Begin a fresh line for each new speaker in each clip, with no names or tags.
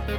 Hey,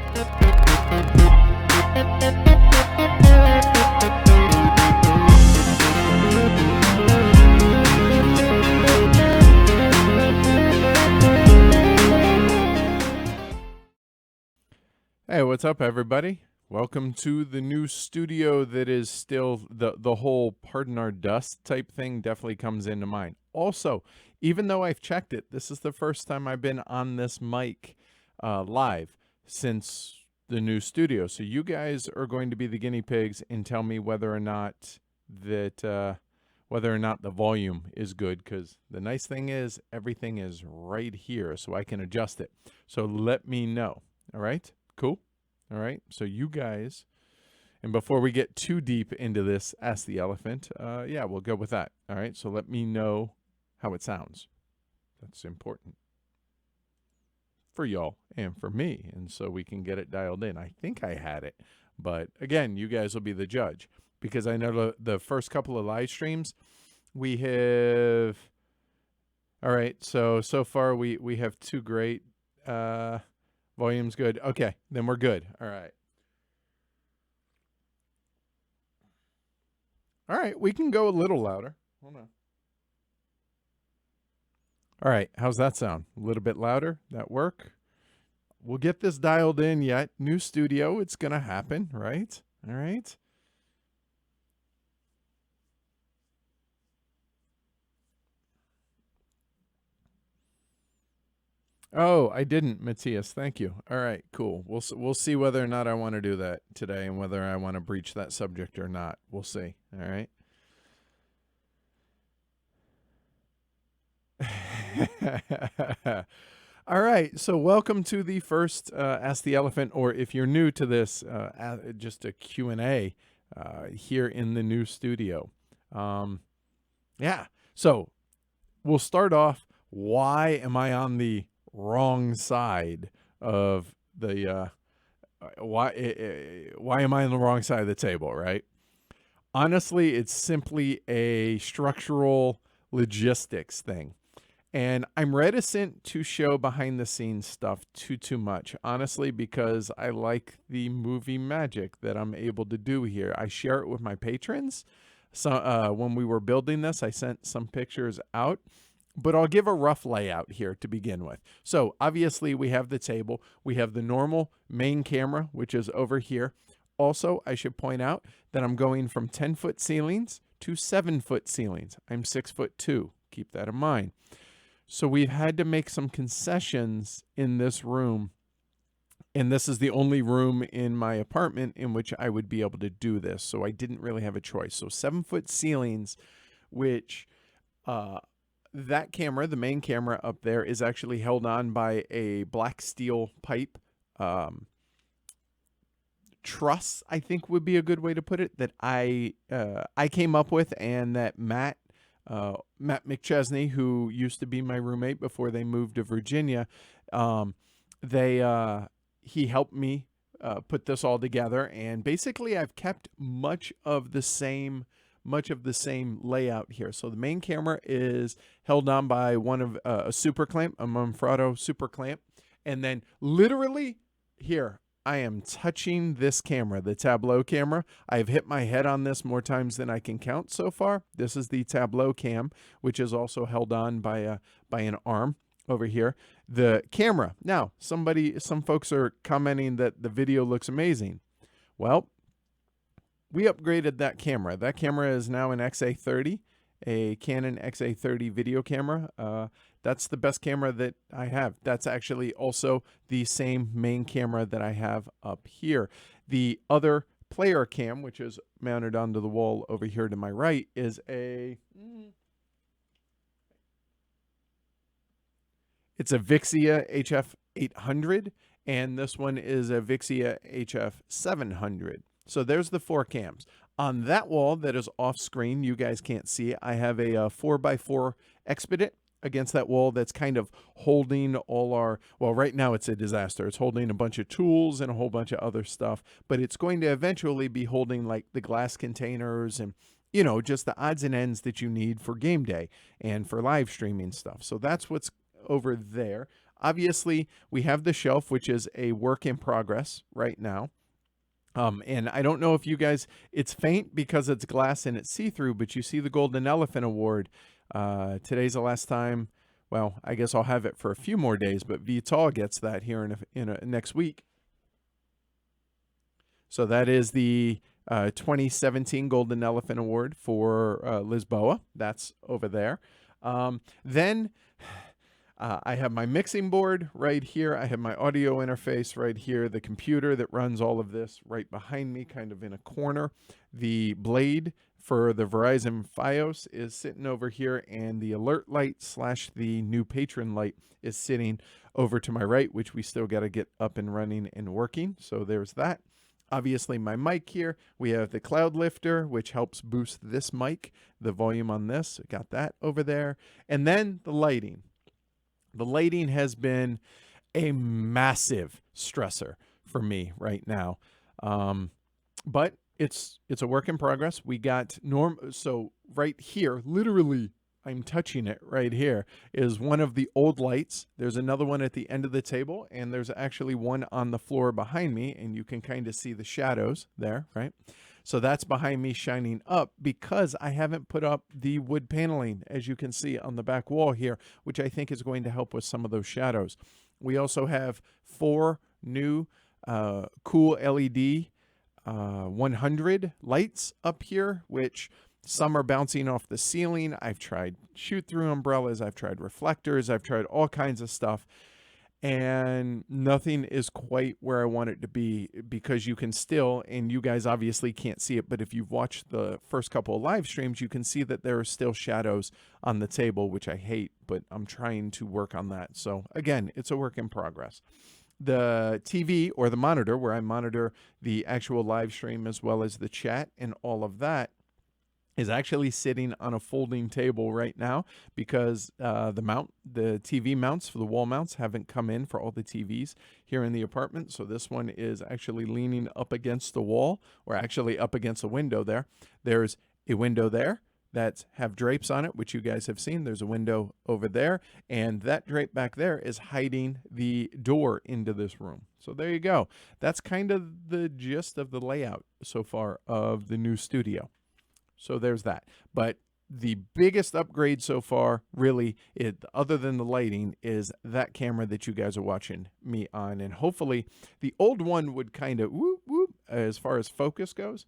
what's up, everybody? Welcome to the new studio that is still the whole pardon our dust type thing definitely comes into mind. Also, even though I've checked it, this is the first time I've been on this mic live since the new studio. So you guys are going to be the guinea pigs and tell me whether or not the volume is good, because the nice thing is everything is right here so I can adjust it. So let me know. All right? Cool. All right. So you guys, and before we get too deep into this, Ask the Elephant, yeah, we'll go with that. All right. So let me know how it sounds. That's important for y'all and for me. And so we can get it dialed in. I think I had it. But again, you guys will be the judge, because I know the first couple of live streams we have. All right. So far we have two great, volume's good. Okay, then we're good. All right. All right, we can go a little louder. Hold on. All right, how's that sound? A little bit louder? That work? We'll get this dialed in yet. New studio, it's going to happen, right? All right. Oh, I didn't, Matthias. Thank you. All right, cool. We'll see whether or not I want to do that today, and whether I want to breach that subject or not. We'll see. All right. All right, so welcome to the first Ask the Elephant, or if you're new to this, just a Q&A here in the new studio. Yeah, so we'll start off. Why am I on the wrong side of the why am I on the wrong side of the table, right? Honestly, it's simply a structural logistics thing. And I'm reticent to show behind the scenes stuff too much, honestly, because I like the movie magic that I'm able to do here. I share it with my patrons. So when we were building this, I sent some pictures out, but I'll give a rough layout here to begin with. So obviously we have the table. We have the normal main camera, which is over here. Also, I should point out that I'm going from 10-foot ceilings to 7-foot ceilings. I'm 6'2". Keep that in mind. So we've had to make some concessions in this room. And this is the only room in my apartment in which I would be able to do this. So I didn't really have a choice. So 7-foot ceilings, which that camera, the main camera up there, is actually held on by a black steel pipe truss, I think would be a good way to put it, that I came up with, and that Matt McChesney, who used to be my roommate before they moved to Virginia, he helped me put this all together. And basically I've kept much of the same layout here. So the main camera is held on by one of a super clamp, a Manfrotto super clamp. And then literally here, I am touching this camera, the Tableau camera. I've hit my head on this more times than I can count so far. This is the Tableau cam, which is also held on by an arm over here. The camera. Now, some folks are commenting that the video looks amazing. Well, we upgraded that camera. That camera is now an XA30, a Canon XA30 video camera. That's the best camera that I have. That's actually also the same main camera that I have up here. The other player cam, which is mounted onto the wall over here to my right, is it's a Vixia HF 800, and this one is a Vixia HF 700. So there's the 4 cams. On that wall that is off screen, you guys can't see it, I have a 4x4 Expedit against that wall that's kind of holding all our, well, right now it's a disaster. It's holding a bunch of tools and a whole bunch of other stuff, but it's going to eventually be holding like the glass containers and, you know, just the odds and ends that you need for game day and for live streaming stuff. So that's what's over there. Obviously, we have the shelf, which is a work in progress right now. And I don't know if you guys, it's faint because it's glass and it's see-through, but you see the Golden Elephant Award. Today's the last time. Well, I guess I'll have it for a few more days, but Vital gets that here next week. So that is the 2017 Golden Elephant Award for Lisboa. That's over there. Then I have my mixing board right here. I have my audio interface right here. The computer that runs all of this right behind me, kind of in a corner. The blade for the Verizon Fios is sitting over here, and the alert light / the new patron light is sitting over to my right, which we still got to get up and running and working. So there's that. Obviously, my mic here. We have the Cloud Lifter, which helps boost this mic, the volume on this. Got that over there. And then the lighting. The lighting has been a massive stressor for me right now. But it's a work in progress. We got so right here, literally, I'm touching it right here, is one of the old lights. There's another one at the end of the table, and there's actually one on the floor behind me, and you can kind of see the shadows there, right? So that's behind me shining up because I haven't put up the wood paneling, as you can see on the back wall here, which I think is going to help with some of those shadows. We also have 4 new cool LED 100 lights up here, which some are bouncing off the ceiling. I've tried shoot-through umbrellas. I've tried reflectors. I've tried all kinds of stuff. And nothing is quite where I want it to be, because you can still, and you guys obviously can't see it, but if you've watched the first couple of live streams, you can see that there are still shadows on the table, which I hate, but I'm trying to work on that. So again, it's a work in progress. The TV, or the monitor, where I monitor the actual live stream as well as the chat and all of that, is actually sitting on a folding table right now, because the TV mounts for the wall mounts haven't come in for all the TVs here in the apartment. So this one is actually leaning up against the wall, or actually up against the window there. There's a window there that have drapes on it, which you guys have seen. There's a window over there, and that drape back there is hiding the door into this room. So there you go. That's kind of the gist of the layout so far of the new studio. So there's that. But the biggest upgrade so far, really, other than the lighting, is that camera that you guys are watching me on. And hopefully the old one would kind of whoop, whoop, as far as focus goes.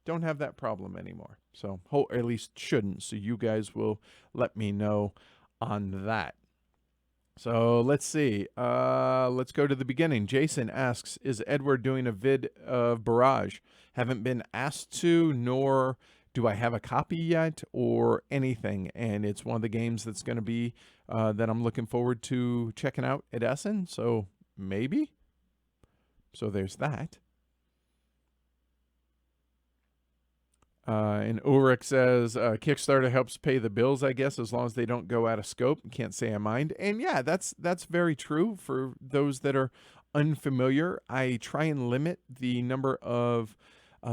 Don't have that problem anymore. So, or at least shouldn't. So you guys will let me know on that. So let's see. Let's go to the beginning. Jason asks, is Edward doing a vid of Barrage? Haven't been asked to, nor do I have a copy yet or anything. And it's one of the games that's going to be that I'm looking forward to checking out at Essen. So maybe. So there's that. And Ulrich says, Kickstarter helps pay the bills, I guess, as long as they don't go out of scope. Can't say I mind. And yeah, that's very true for those that are unfamiliar. I try and limit the number of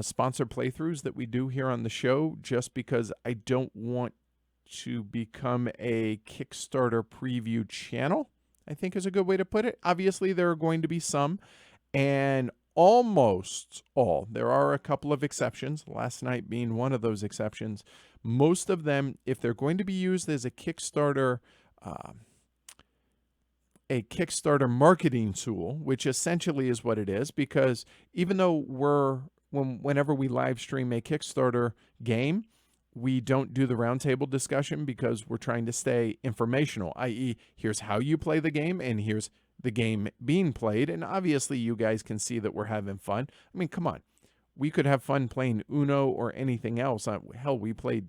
sponsored playthroughs that we do here on the show, just because I don't want to become a Kickstarter preview channel, I think is a good way to put it. Obviously, there are going to be some, and almost all. There are a couple of exceptions, last night being one of those exceptions. Most of them, if they're going to be used as a Kickstarter marketing tool, which essentially is what it is, because even though whenever we live stream a Kickstarter game, we don't do the roundtable discussion because we're trying to stay informational, i.e., here's how you play the game and here's the game being played. And obviously you guys can see that we're having fun. I mean, come on. We could have fun playing Uno or anything else. Hell, we played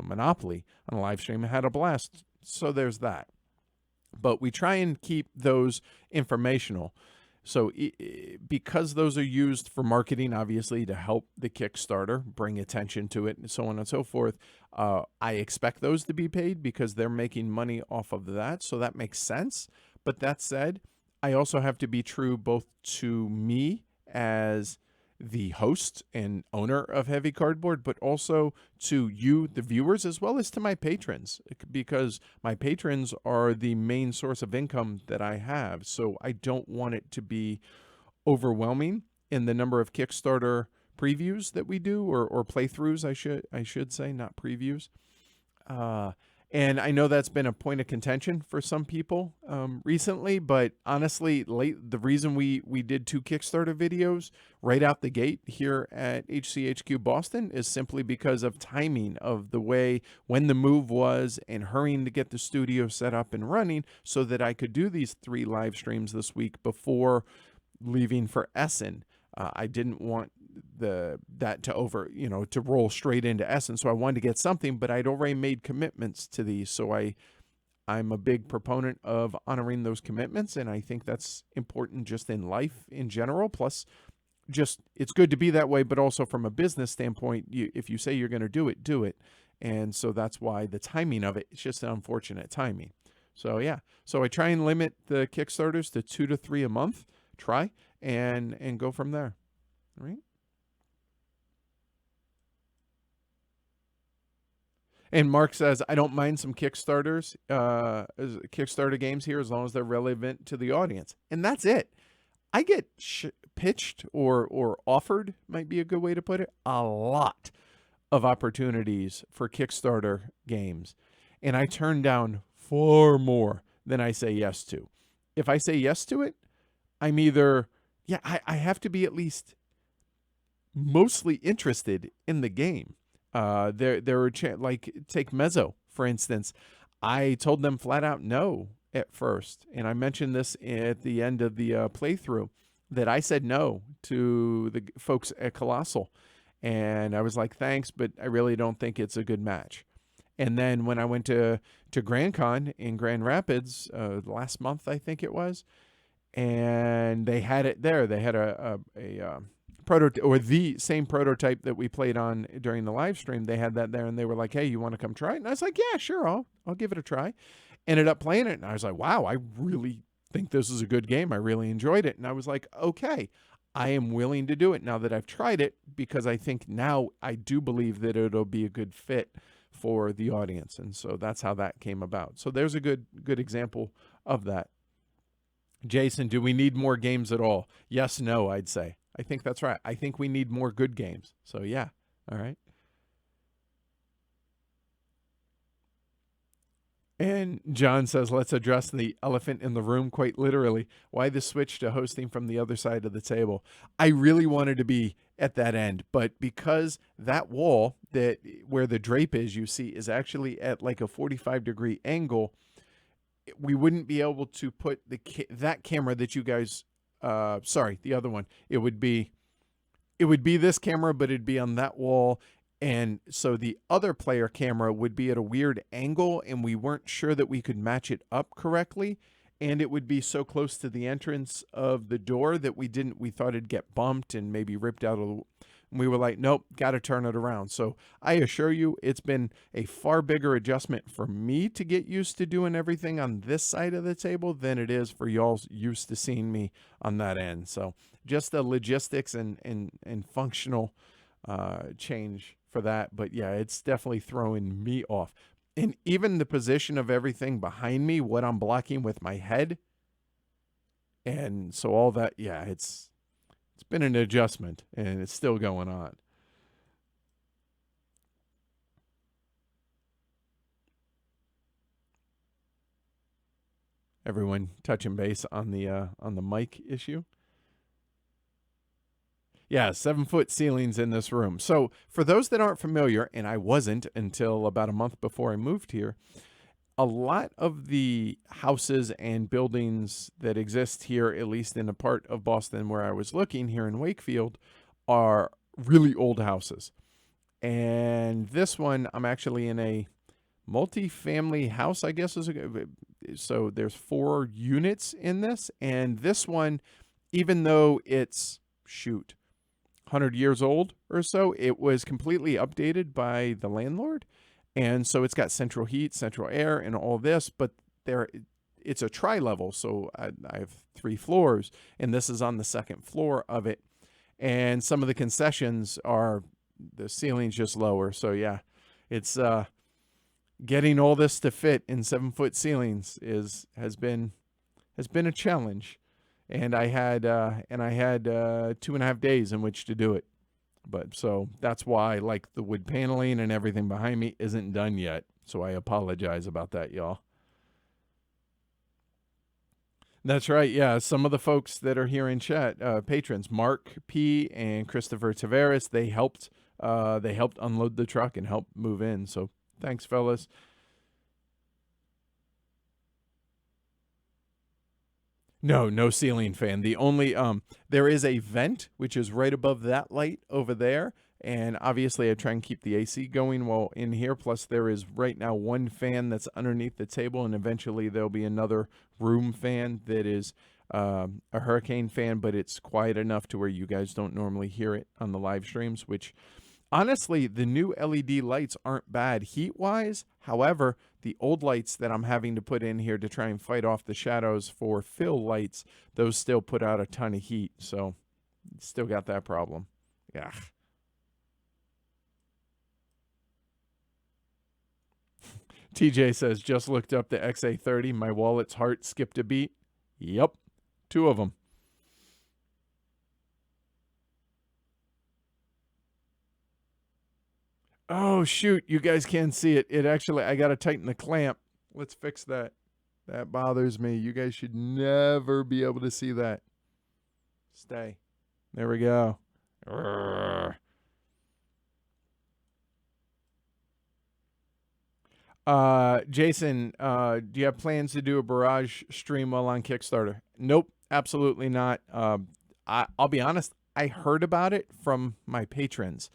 Monopoly on a live stream and had a blast. So there's that. But we try and keep those informational. So because those are used for marketing, obviously, to help the Kickstarter, bring attention to it, and so on and so forth, I expect those to be paid because they're making money off of that. So that makes sense. But that said, I also have to be true both to me as the host and owner of Heavy Cardboard, but also to you, the viewers, as well as to my patrons, because my patrons are the main source of income that I have. So I don't want it to be overwhelming in the number of Kickstarter previews that we do, or playthroughs, I should say, not previews. And I know that's been a point of contention for some people recently, but honestly, the reason we did 2 Kickstarter videos right out the gate here at HCHQ Boston is simply because of timing of the way when the move was and hurrying to get the studio set up and running so that I could do these 3 live streams this week before leaving for Essen. I didn't want that to roll straight into Essen. So I wanted to get something, but I'd already made commitments to these. So I'm a big proponent of honoring those commitments. And I think that's important just in life in general. Plus, just it's good to be that way, but also from a business standpoint, if you say you're going to do it, do it. And so that's why the timing of it's just an unfortunate timing. So yeah, so I try and limit the Kickstarters to 2 to 3 a month. Try and go from there. All right. And Mark says, I don't mind some Kickstarter games here as long as they're relevant to the audience. And that's it. I get pitched or offered, might be a good way to put it, a lot of opportunities for Kickstarter games. And I turn down far more than I say yes to. If I say yes to it, I'm either, I have to be at least mostly interested in the game. There were like take Mezzo, for instance. I told them flat out no at first. And I mentioned this at the end of the playthrough that I said no to the folks at Colossal. And I was like, thanks, but I really don't think it's a good match. And then when I went to Grand Con in Grand Rapids last month, I think it was, and they had it there. They had a prototype, or the same prototype that we played on during the live stream. They had that there, and they were like, hey, you want to come try it? And I was like, yeah, sure, I'll give it a try. Ended up playing it, and I was like, wow, I really think this is a good game. I really enjoyed it. And I was like, okay, I am willing to do it now that I've tried it, because I think now I do believe that it'll be a good fit for the audience. And so that's how that came about. So there's a good example of that. Jason, do we need more games at all? Yes, no, I'd say. I think that's right. I think we need more good games. So yeah. All right. And John says, let's address the elephant in the room, quite literally. Why the switch to hosting from the other side of the table? I really wanted to be at that end, but because that wall where the drape is, you see, is actually at like a 45-degree angle, we wouldn't be able to put that camera that you guys, the other one, it would be this camera, but it'd be on that wall. And so the other player camera would be at a weird angle, and we weren't sure that we could match it up correctly. And it would be so close to the entrance of the door that we thought it'd get bumped and maybe ripped out. We were like, nope, got to turn it around. So I assure you, it's been a far bigger adjustment for me to get used to doing everything on this side of the table than it is for y'all used to seeing me on that end. So just the logistics and functional change for that. But yeah, it's definitely throwing me off. And even the position of everything behind me, what I'm blocking with my head. And so all that, yeah, it's been an adjustment, and it's still going on. Everyone touching base on the mic issue. Yeah, 7-foot ceilings in this room. So for those that aren't familiar, and I wasn't until about a month before I moved here, a lot of the houses and buildings that exist here, at least in a part of Boston where I was looking here in Wakefield, are really old houses. And this one, I'm actually in a multi-family house, I guess. So there's 4 units in this. And this one, even though it's, 100 years old or so, it was completely updated by the landlord. And so it's got central heat, central air, and all this, but it's a tri-level. So I have 3 floors, and this is on the 2nd floor of it. and some of the concessions are the ceiling's just lower. So yeah, it's getting all this to fit in 7-foot ceilings has been a challenge, and I had 2.5 days in which to do it. But so that's why, like, the wood paneling and everything behind me isn't done yet. So I apologize about that, y'all. That's right. Yeah, some of the folks that are here in chat, patrons, Mark P and Christopher Tavares, they helped unload the truck and help move in. So thanks, fellas. No ceiling fan. The only there is a vent which is right above that light over there, and obviously I try and keep the AC going while in here. Plus there is right now one fan that's underneath the table, and eventually there'll be another room fan that is a hurricane fan, but it's quiet enough to where you guys don't normally hear it on the live streams, which honestly, the new LED lights aren't bad heat-wise. However, the old lights that I'm having to put in here to try and fight off the shadows for fill lights, those still put out a ton of heat. So, still got that problem. Yeah. TJ says, just looked up the XA30. My wallet's heart skipped a beat. Yep. 2 of them. Oh, shoot. You guys can't see it. It actually, I got to tighten the clamp. Let's fix that. That bothers me. You guys should never be able to see that. Stay. There we go. Jason, do you have plans to do a barrage stream while on Kickstarter? Nope, absolutely not. I'll be honest. I heard about it from my patrons.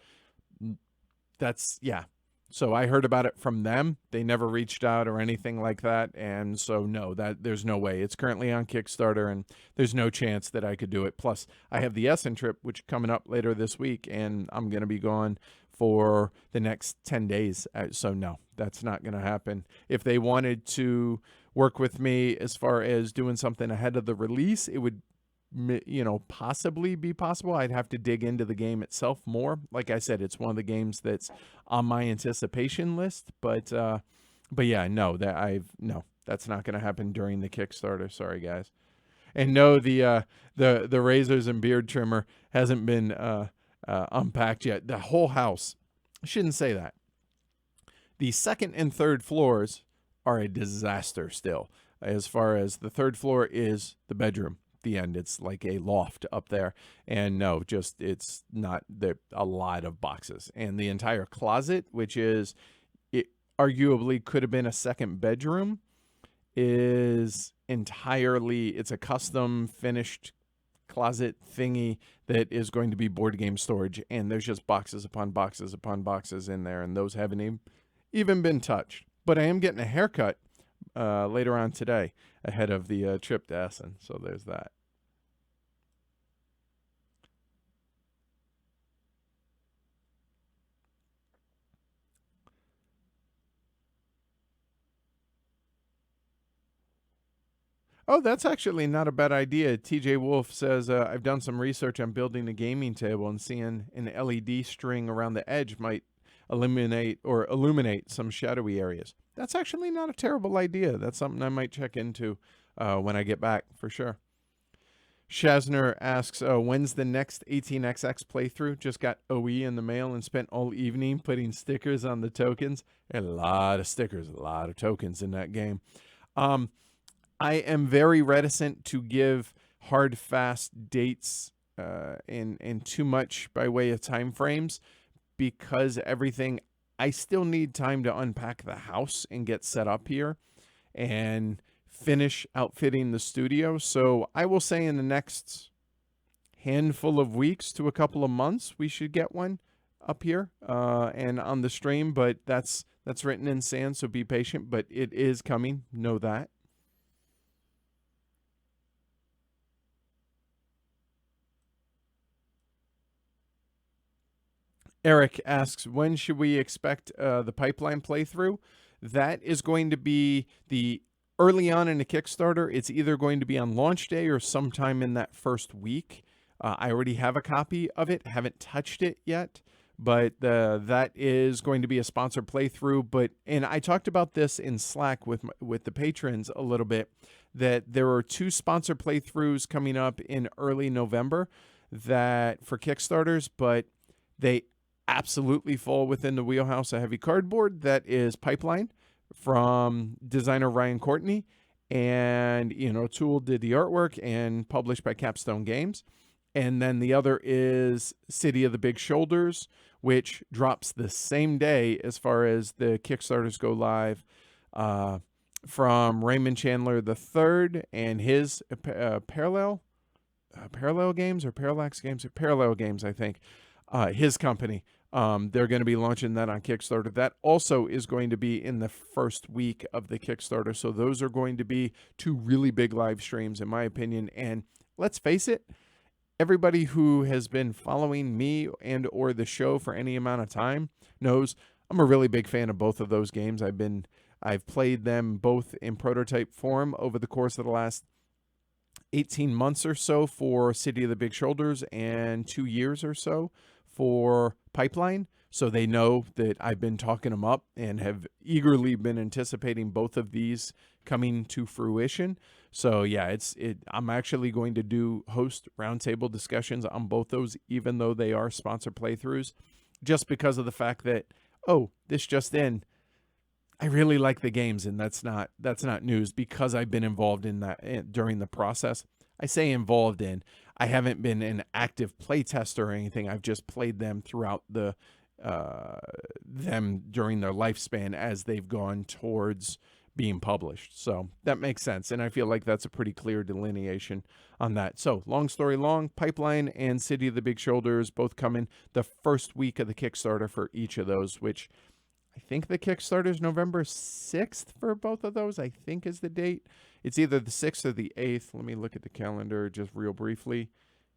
Yeah. So I heard about it from them. They never reached out or anything like that. And so no, there's no way. It's currently on Kickstarter, and there's no chance that I could do it. Plus, I have the Essen trip, which coming up later this week, and I'm going to be gone for the next 10 days. So no, that's not going to happen. If they wanted to work with me as far as doing something ahead of the release, it would possibly be possible. I'd have to dig into the game itself more. Like I said, it's one of the games that's on my anticipation list, but yeah, no, that's not going to happen during the Kickstarter. Sorry, guys. And no, the razors and beard trimmer hasn't been unpacked yet. The whole house, I shouldn't say that. The second and third floors are a disaster still. As far as the third floor is the bedroom. The end, it's like a loft up there, and no, just it's not there. A lot of boxes, and the entire closet, which is it arguably could have been a second bedroom, is entirely, it's a custom finished closet thingy that is going to be board game storage, and there's just boxes upon boxes upon boxes in there, and those haven't even been touched. But I am getting a haircut later on today ahead of the trip to Essen. So there's that. Oh, that's actually not a bad idea. TJ Wolf says, I've done some research on building a gaming table, and seeing an LED string around the edge might illuminate some shadowy areas. That's actually not a terrible idea. That's something I might check into when I get back, for sure. Shazner asks, when's the next 18XX playthrough? Just got OE in the mail and spent all evening putting stickers on the tokens. A lot of stickers, a lot of tokens in that game. I am very reticent to give hard, fast dates and too much by way of time frames, because I still need time to unpack the house and get set up here and finish outfitting the studio. So I will say in the next handful of weeks to a couple of months, we should get one up here and on the stream, but that's written in sand, so be patient, but it is coming. Know that. Eric asks, when should we expect the pipeline playthrough? That is going to be early on in the Kickstarter. It's either going to be on launch day or sometime in that first week. I already have a copy of it, haven't touched it yet, but that is going to be a sponsored playthrough. And I talked about this in Slack with the patrons a little bit, that there are 2 sponsored playthroughs coming up in early November that for Kickstarters, but they absolutely fall within the wheelhouse of Heavy Cardboard. That is Pipeline from designer Ryan Courtney, and Tool did the artwork and published by Capstone Games. And then the other is City of the Big Shoulders, which drops the same day as far as the Kickstarters go live, from Raymond Chandler III and his Parallel Games or Parallax Games or Parallel Games, I think, his company. They're going to be launching that on Kickstarter. That also is going to be in the first week of the Kickstarter. So those are going to be 2 really big live streams, in my opinion. And let's face it, everybody who has been following me and or the show for any amount of time knows I'm a really big fan of both of those games. I've played them both in prototype form over the course of the last 18 months or so for City of the Big Shoulders and 2 years or so for Pipeline. So they know that I've been talking them up and have eagerly been anticipating both of these coming to fruition. So yeah, I'm actually going to host roundtable discussions on both those, even though they are sponsored playthroughs, just because of the fact that, this just in, I really like the games, and that's not news because I've been involved in that during the process. I say involved in, I haven't been an active play tester or anything. I've just played them throughout them during their lifespan as they've gone towards being published. So that makes sense. And I feel like that's a pretty clear delineation on that. So long story long, Pipeline and City of the Big Shoulders both come in the first week of the Kickstarter for each of those, which I think the Kickstarter is November 6th for both of those, I think is the date. It's either the 6th or the 8th. Let me look at the calendar just real briefly.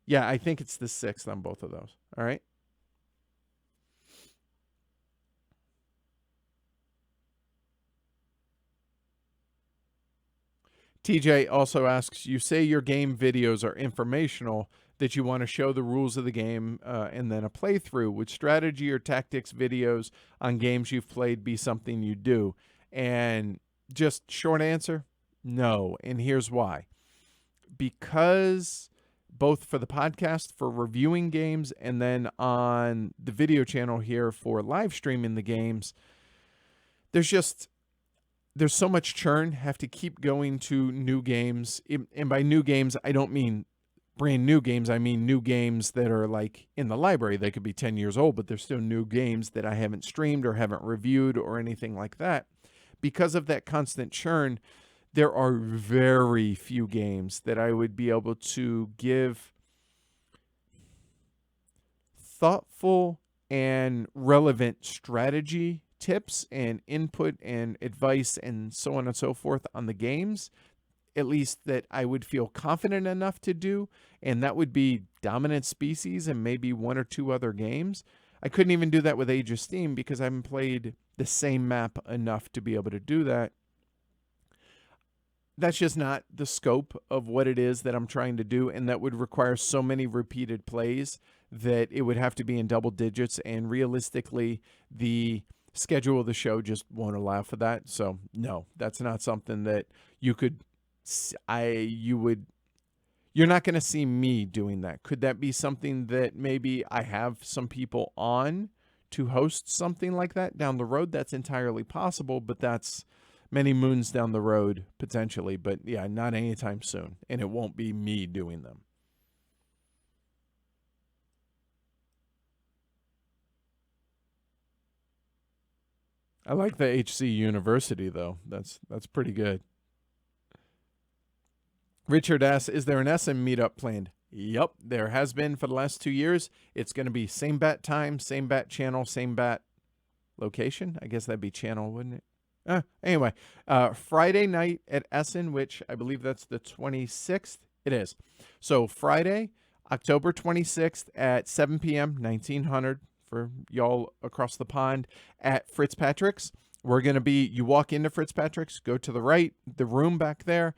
Yeah, I think it's the 6th on both of those. All right. TJ also asks, you say your game videos are informational, that you want to show the rules of the game and then a playthrough. Would strategy or tactics videos on games you've played be something you do? And just short answer, no. And here's why. Because both for the podcast, for reviewing games, and then on the video channel here for live streaming the games, there's so much churn, have to keep going to new games. And by new games, I don't mean brand new games. I mean new games that are like in the library. They could be 10 years old, but they're still new games that I haven't streamed or haven't reviewed or anything like that. Because of that constant churn, there are very few games that I would be able to give thoughtful and relevant strategy tips and input and advice and so on and so forth on the games, at least that I would feel confident enough to do. And that would be Dominant Species and maybe 1 or 2 other games. I couldn't even do that with Age of Steam because I haven't played the same map enough to be able to do that. That's just not the scope of what it is that I'm trying to do, and that would require so many repeated plays that it would have to be in double digits, and realistically, the schedule of the show just won't allow for that. So no, that's not something that you're not going to see me doing that. Could that be something that maybe I have some people on to host something like that down the road? That's entirely possible, but that's many moons down the road potentially. But yeah, not anytime soon, and it won't be me doing them. I like the HC University though. That's pretty good. Richard asks, is there an Essen meetup planned? Yep, there has been for the last 2 years. It's going to be same bat time, same bat channel, same bat location. I guess that'd be channel, wouldn't it? Anyway, Friday night at Essen, which I believe that's the 26th. It is. So Friday, October 26th at 7 p.m., 1900 for y'all across the pond at Fitzpatrick's. We're going to be, you walk into Fitzpatrick's, go to the right, the room back there.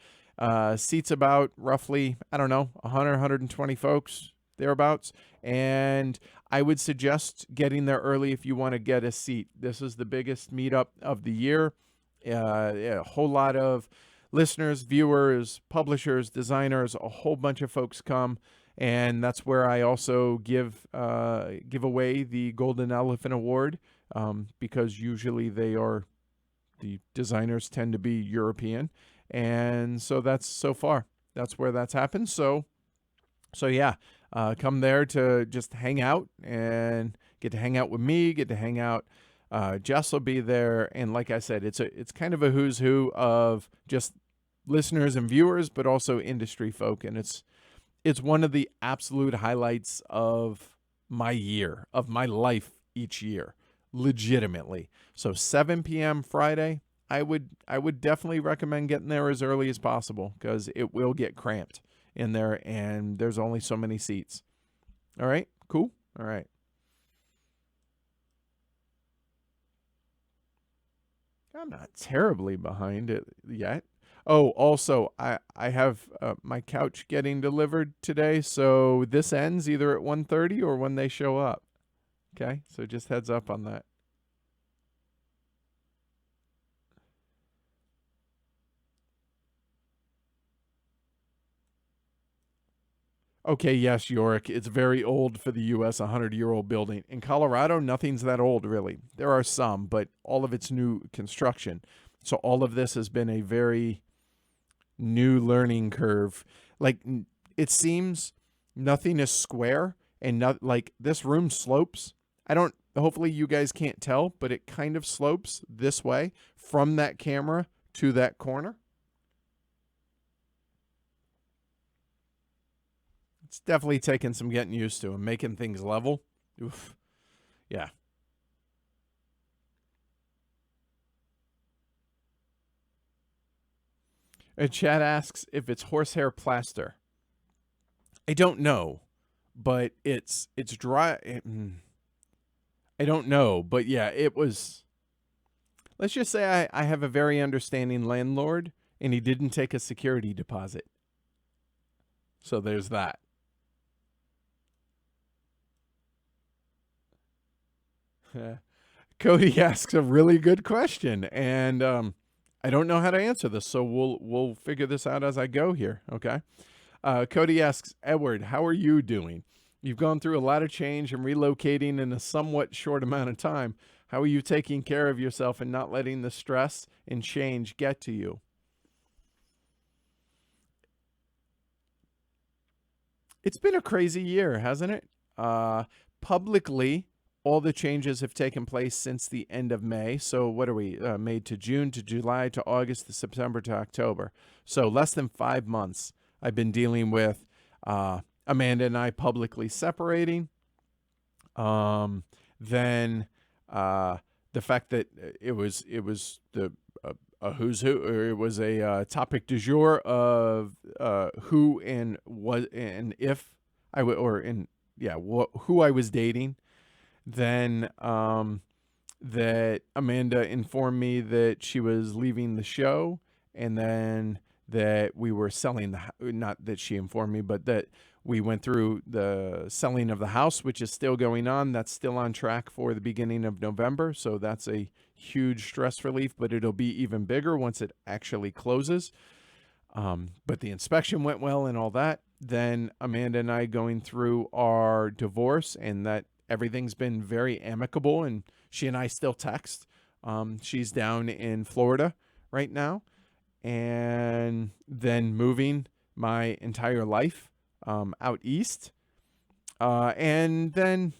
Seats about roughly, I don't know, 100, 120 folks, thereabouts. And I would suggest getting there early if you want to get a seat. This is the biggest meetup of the year. A whole lot of listeners, viewers, publishers, designers, a whole bunch of folks come. And that's where I also give away the Golden Elephant Award, because usually the designers tend to be European. And so that's where that's happened. So yeah, come there to just hang out and get to hang out with me, get to hang out. Jess will be there. And like I said, it's kind of a who's who of just listeners and viewers, but also industry folk. And it's one of the absolute highlights of my year, of my life each year, legitimately. So 7 p.m. Friday, I would definitely recommend getting there as early as possible, because it will get cramped in there and there's only so many seats. All right, cool. All right. I'm not terribly behind it yet. Oh, also, I have my couch getting delivered today, so this ends either at 1:30 or when they show up. Okay, so just heads up on that. Okay, yes, Yorick, it's very old for the U.S., 100-year-old building. In Colorado, nothing's that old, really. There are some, but all of it's new construction. So all of this has been a very new learning curve. Like, it seems nothing is square, and not like this room slopes. Hopefully you guys can't tell, but it kind of slopes this way from that camera to that corner. It's definitely taken some getting used to and making things level. Oof. Yeah. And Chad asks if it's horsehair plaster. I don't know, but it's dry. I don't know, but yeah, it was. Let's just say I have a very understanding landlord, and he didn't take a security deposit. So there's that. Cody asks a really good question, and I don't know how to answer this, so we'll figure this out as I go here. Okay. Cody asks, Edward, how are you doing? You've gone through a lot of change and relocating in a somewhat short amount of time. How are you taking care of yourself and not letting the stress and change get to you? It's been a crazy year, hasn't it? Publicly, all the changes have taken place since the end of May. So what are we? May to June to July to August to September to October. So less than 5 months I've been dealing with Amanda and I publicly separating. Then the fact that it was the a who's who, or it was a topic du jour of who and what and if I would, or in who I was dating. Then that Amanda informed me that she was leaving the show, and then that we were selling not that she informed me, but that we went through the selling of the house, which is still going on. That's still on track for the beginning of November. So that's a huge stress relief, but it'll be even bigger once it actually closes. But the inspection went well and all that. Then Amanda and I going through our divorce, and that everything's been very amicable, and she and I still text. She's down in Florida right now, and then moving my entire life out east. And then,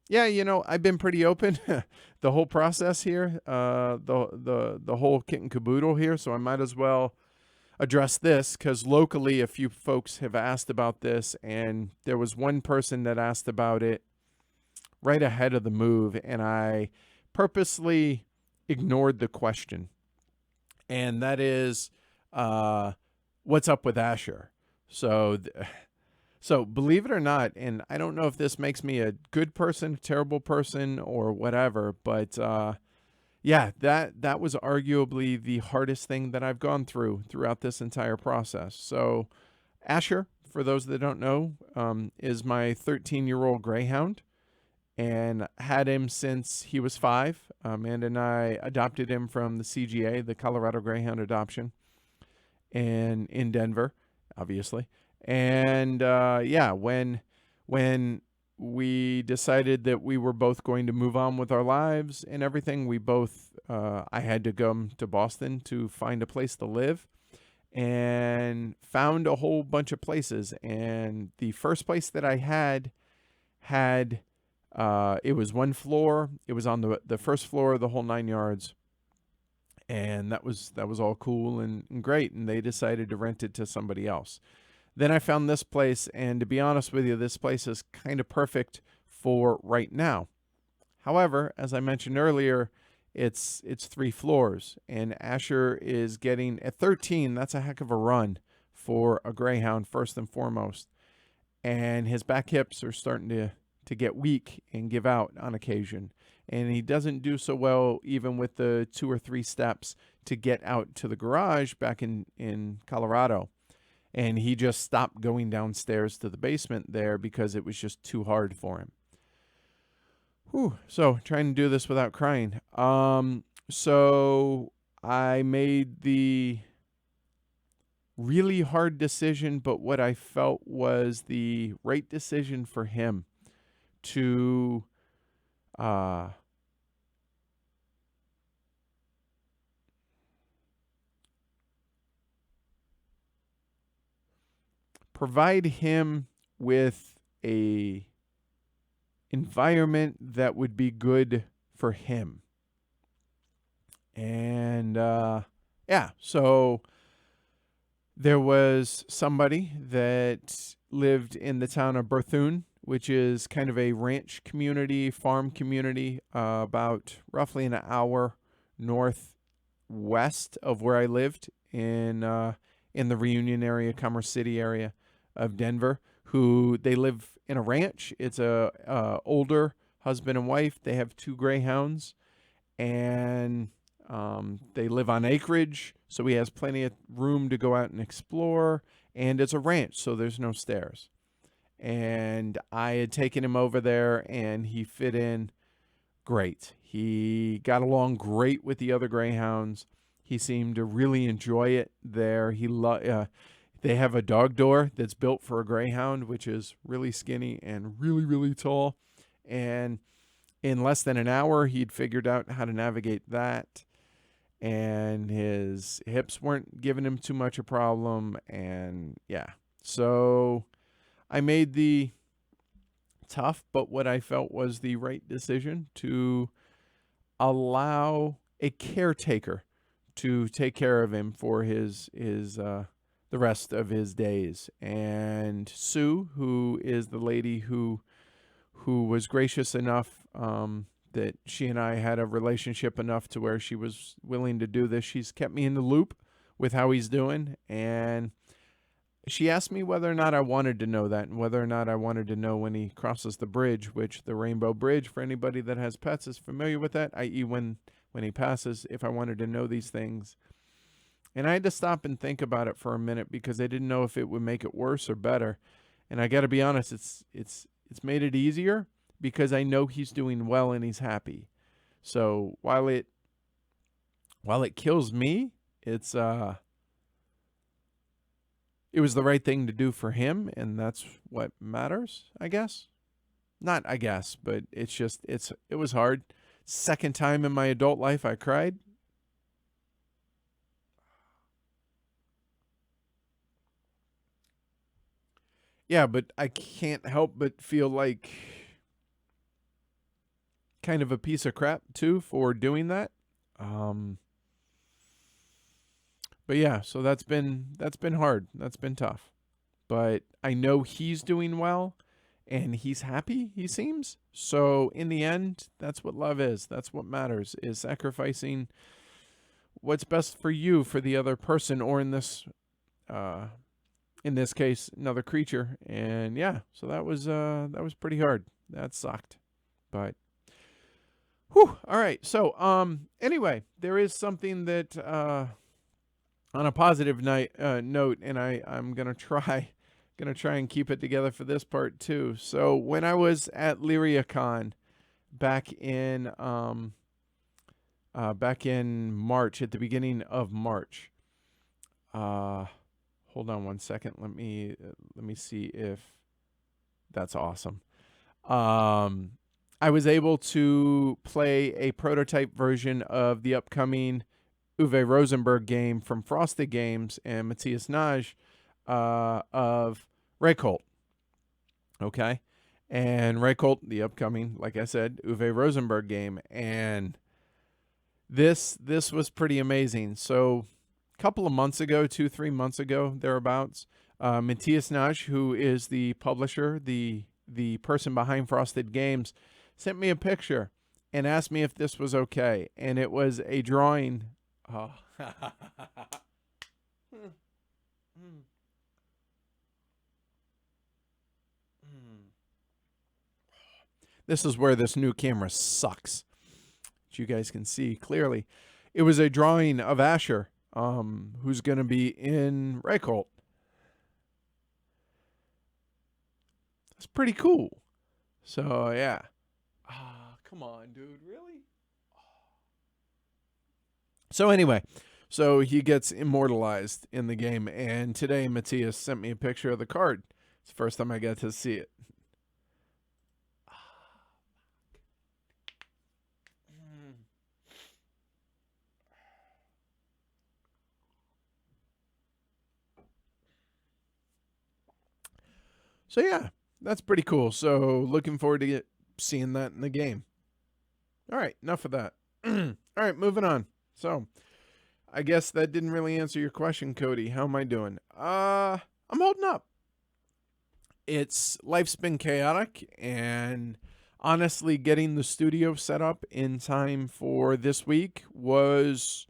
yeah, I've been pretty open the whole process here, the whole kit and caboodle here. So I might as well address this, because locally a few folks have asked about this, and there was one person that asked about it right ahead of the move, and I purposely ignored the question. And that is, what's up with Asher? So believe it or not, and I don't know if this makes me a good person, terrible person, or whatever, but yeah, that was arguably the hardest thing that I've gone throughout this entire process. So Asher, for those that don't know, is my 13-year-old greyhound, and had him since he was 5. Amanda and I adopted him from the CGA, the Colorado Greyhound Adoption, and in Denver, obviously. And yeah, when we decided that we were both going to move on with our lives and everything, we both I had to come to Boston to find a place to live, and found a whole bunch of places. And the first place that I had it was one floor. It was on the first floor of the whole 9 yards. And that was all cool and great. And they decided to rent it to somebody else. Then I found this place, and to be honest with you, this place is kind of perfect for right now. However, as I mentioned earlier, it's 3 floors, and Asher is getting at 13. That's a heck of a run for a greyhound, first and foremost. And his back hips are starting to get weak and give out on occasion. And he doesn't do so well even with the 2 or 3 steps to get out to the garage back in Colorado. And he just stopped going downstairs to the basement there because it was just too hard for him. Whew. So trying to do this without crying. So I made the really hard decision, but what I felt was the right decision for him to provide him with a environment that would be good for him. And yeah, so there was somebody that lived in the town of Bethune, which is kind of a ranch community, farm community, about roughly an hour northwest of where I lived in the Reunion area, Commerce City area of Denver. Who they live in a ranch. It's a older husband and wife. They have 2 greyhounds, and they live on acreage, so he has plenty of room to go out and explore. And it's a ranch, so there's no stairs. And I had taken him over there, and he fit in great. He got along great with the other greyhounds. He seemed to really enjoy it there. They have a dog door that's built for a greyhound, which is really skinny and really, really tall. And in less than an hour, he'd figured out how to navigate that. And his hips weren't giving him too much a problem. And yeah, so I made the tough, but what I felt was the right decision to allow a caretaker to take care of him for the rest of his days. And Sue, who is the lady who was gracious enough that she and I had a relationship enough to where she was willing to do this. She's kept me in the loop with how he's doing, and she asked me whether or not I wanted to know that, and whether or not I wanted to know when he crosses the bridge, which the Rainbow Bridge, for anybody that has pets, is familiar with that, i.e. when he passes, if I wanted to know these things. And I had to stop and think about it for a minute because I didn't know if it would make it worse or better. And I got to be honest, it's made it easier because I know he's doing well and he's happy. So while it kills me, it was the right thing to do for him, and that's what matters, I guess. Not I guess, but it was hard. Second time in my adult life I cried. Yeah, but I can't help but feel like kind of a piece of crap too for doing that. But yeah, so that's been hard. That's been tough. But I know he's doing well and he's happy, he seems. So in the end, that's what love is. That's what matters, is sacrificing what's best for you for the other person, or in this case, another creature. And yeah, so that was pretty hard. That sucked. But whew, all right. So anyway, there is something that on a positive note, and I'm gonna try Gonna try and keep it together for this part too. So when I was at LyriaCon back in March, at the beginning of March. Hold on one second. Let me see if that's awesome. I was able to play a prototype version of the upcoming Uwe Rosenberg game from Frosted Games and Matthias Naj of Reykholt. Okay. And Reykholt, the upcoming, like I said, Uwe Rosenberg game. And this was pretty amazing. So a couple of months ago, 2-3 months ago, thereabouts, Matthias Naj, who is the publisher, the person behind Frosted Games, sent me a picture and asked me if this was okay. And it was a drawing. Oh. This is where this new camera sucks, which you guys can see clearly. It was a drawing of Asher, who's going to be in Reykholt. It's pretty cool. So, yeah. Come on, dude. Really? So, anyway. So, he gets immortalized in the game. And today, Matthias sent me a picture of the card. It's the first time I got to see it. So, yeah. That's pretty cool. So, looking forward to seeing that in the game. All right, enough of that. All right, moving on. So, I guess that didn't really answer your question, Cody. How am I doing? I'm holding up. Life's been chaotic, and honestly, getting the studio set up in time for this week was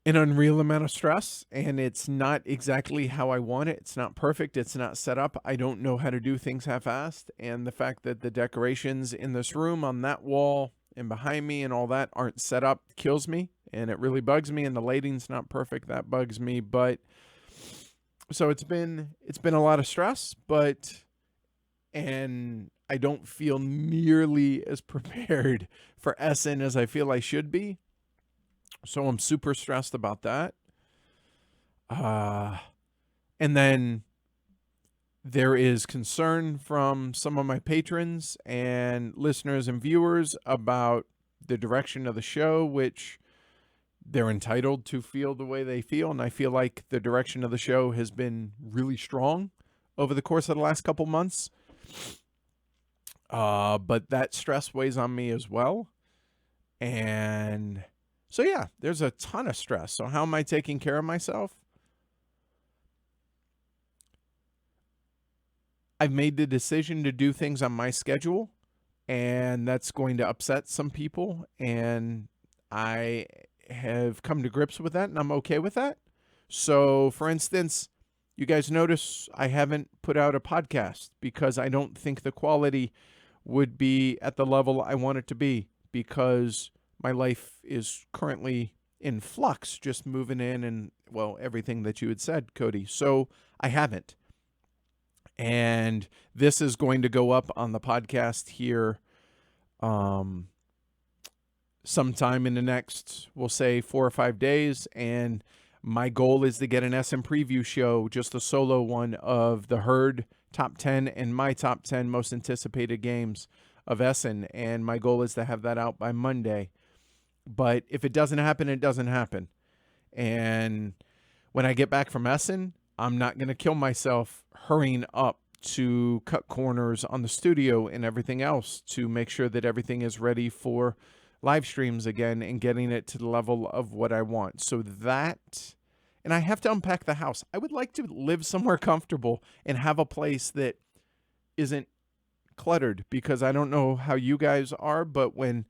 an unreal amount of stress, and it's not exactly how I want it. It's not perfect. It's not set up. I don't know how to do things half-assed, and the fact that the decorations in this room, on that wall, and behind me and all that aren't set up kills me, and it really bugs me, and the lighting's not perfect. That bugs me, but so it's been a lot of stress, and I don't feel nearly as prepared for Essen as I feel I should be. So I'm super stressed about that. And then there is concern from some of my patrons and listeners and viewers about the direction of the show, which they're entitled to feel the way they feel. And I feel like the direction of the show has been really strong over the course of the last couple months. But that stress weighs on me as well. And so, yeah, there's a ton of stress. So how am I taking care of myself? I've made the decision to do things on my schedule, and that's going to upset some people. And I have come to grips with that, and I'm okay with that. So, for instance, you guys notice I haven't put out a podcast because I don't think the quality would be at the level I want it to be, because my life is currently in flux, just moving in and, well, everything that you had said, Cody. So I haven't. And this is going to go up on the podcast here sometime in the next, we'll say, 4 or 5 days. And my goal is to get an Essen preview show, just a solo one, of the Herd top 10 and my top 10 most anticipated games of Essen. And my goal is to have that out by Monday. But if it doesn't happen, it doesn't happen. And when I get back from Essen, I'm not going to kill myself hurrying up to cut corners on the studio and everything else to make sure that everything is ready for live streams again and getting it to the level of what I want. So that, and I have to unpack the house. I would like to live somewhere comfortable and have a place that isn't cluttered, because I don't know how you guys are, but when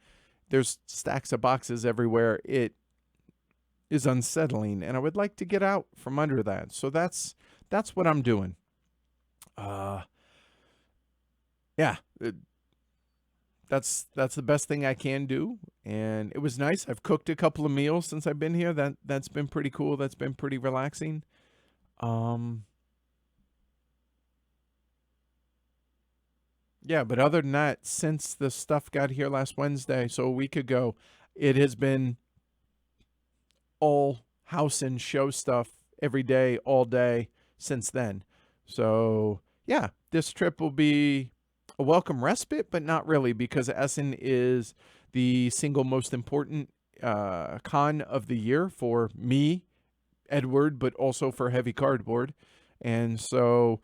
there's stacks of boxes everywhere, it is unsettling, and I would like to get out from under that. So that's what I'm doing. Yeah, that's the best thing I can do, and it was nice. I've cooked a couple of meals since I've been here. That's been pretty cool. That's been pretty relaxing. Yeah, but other than that, since the stuff got here last Wednesday, so a week ago, it has been all house and show stuff every day, all day since then. So, yeah, this trip will be a welcome respite, but not really, because Essen is the single most important con of the year for me, Edward, but also for Heavy Cardboard. And so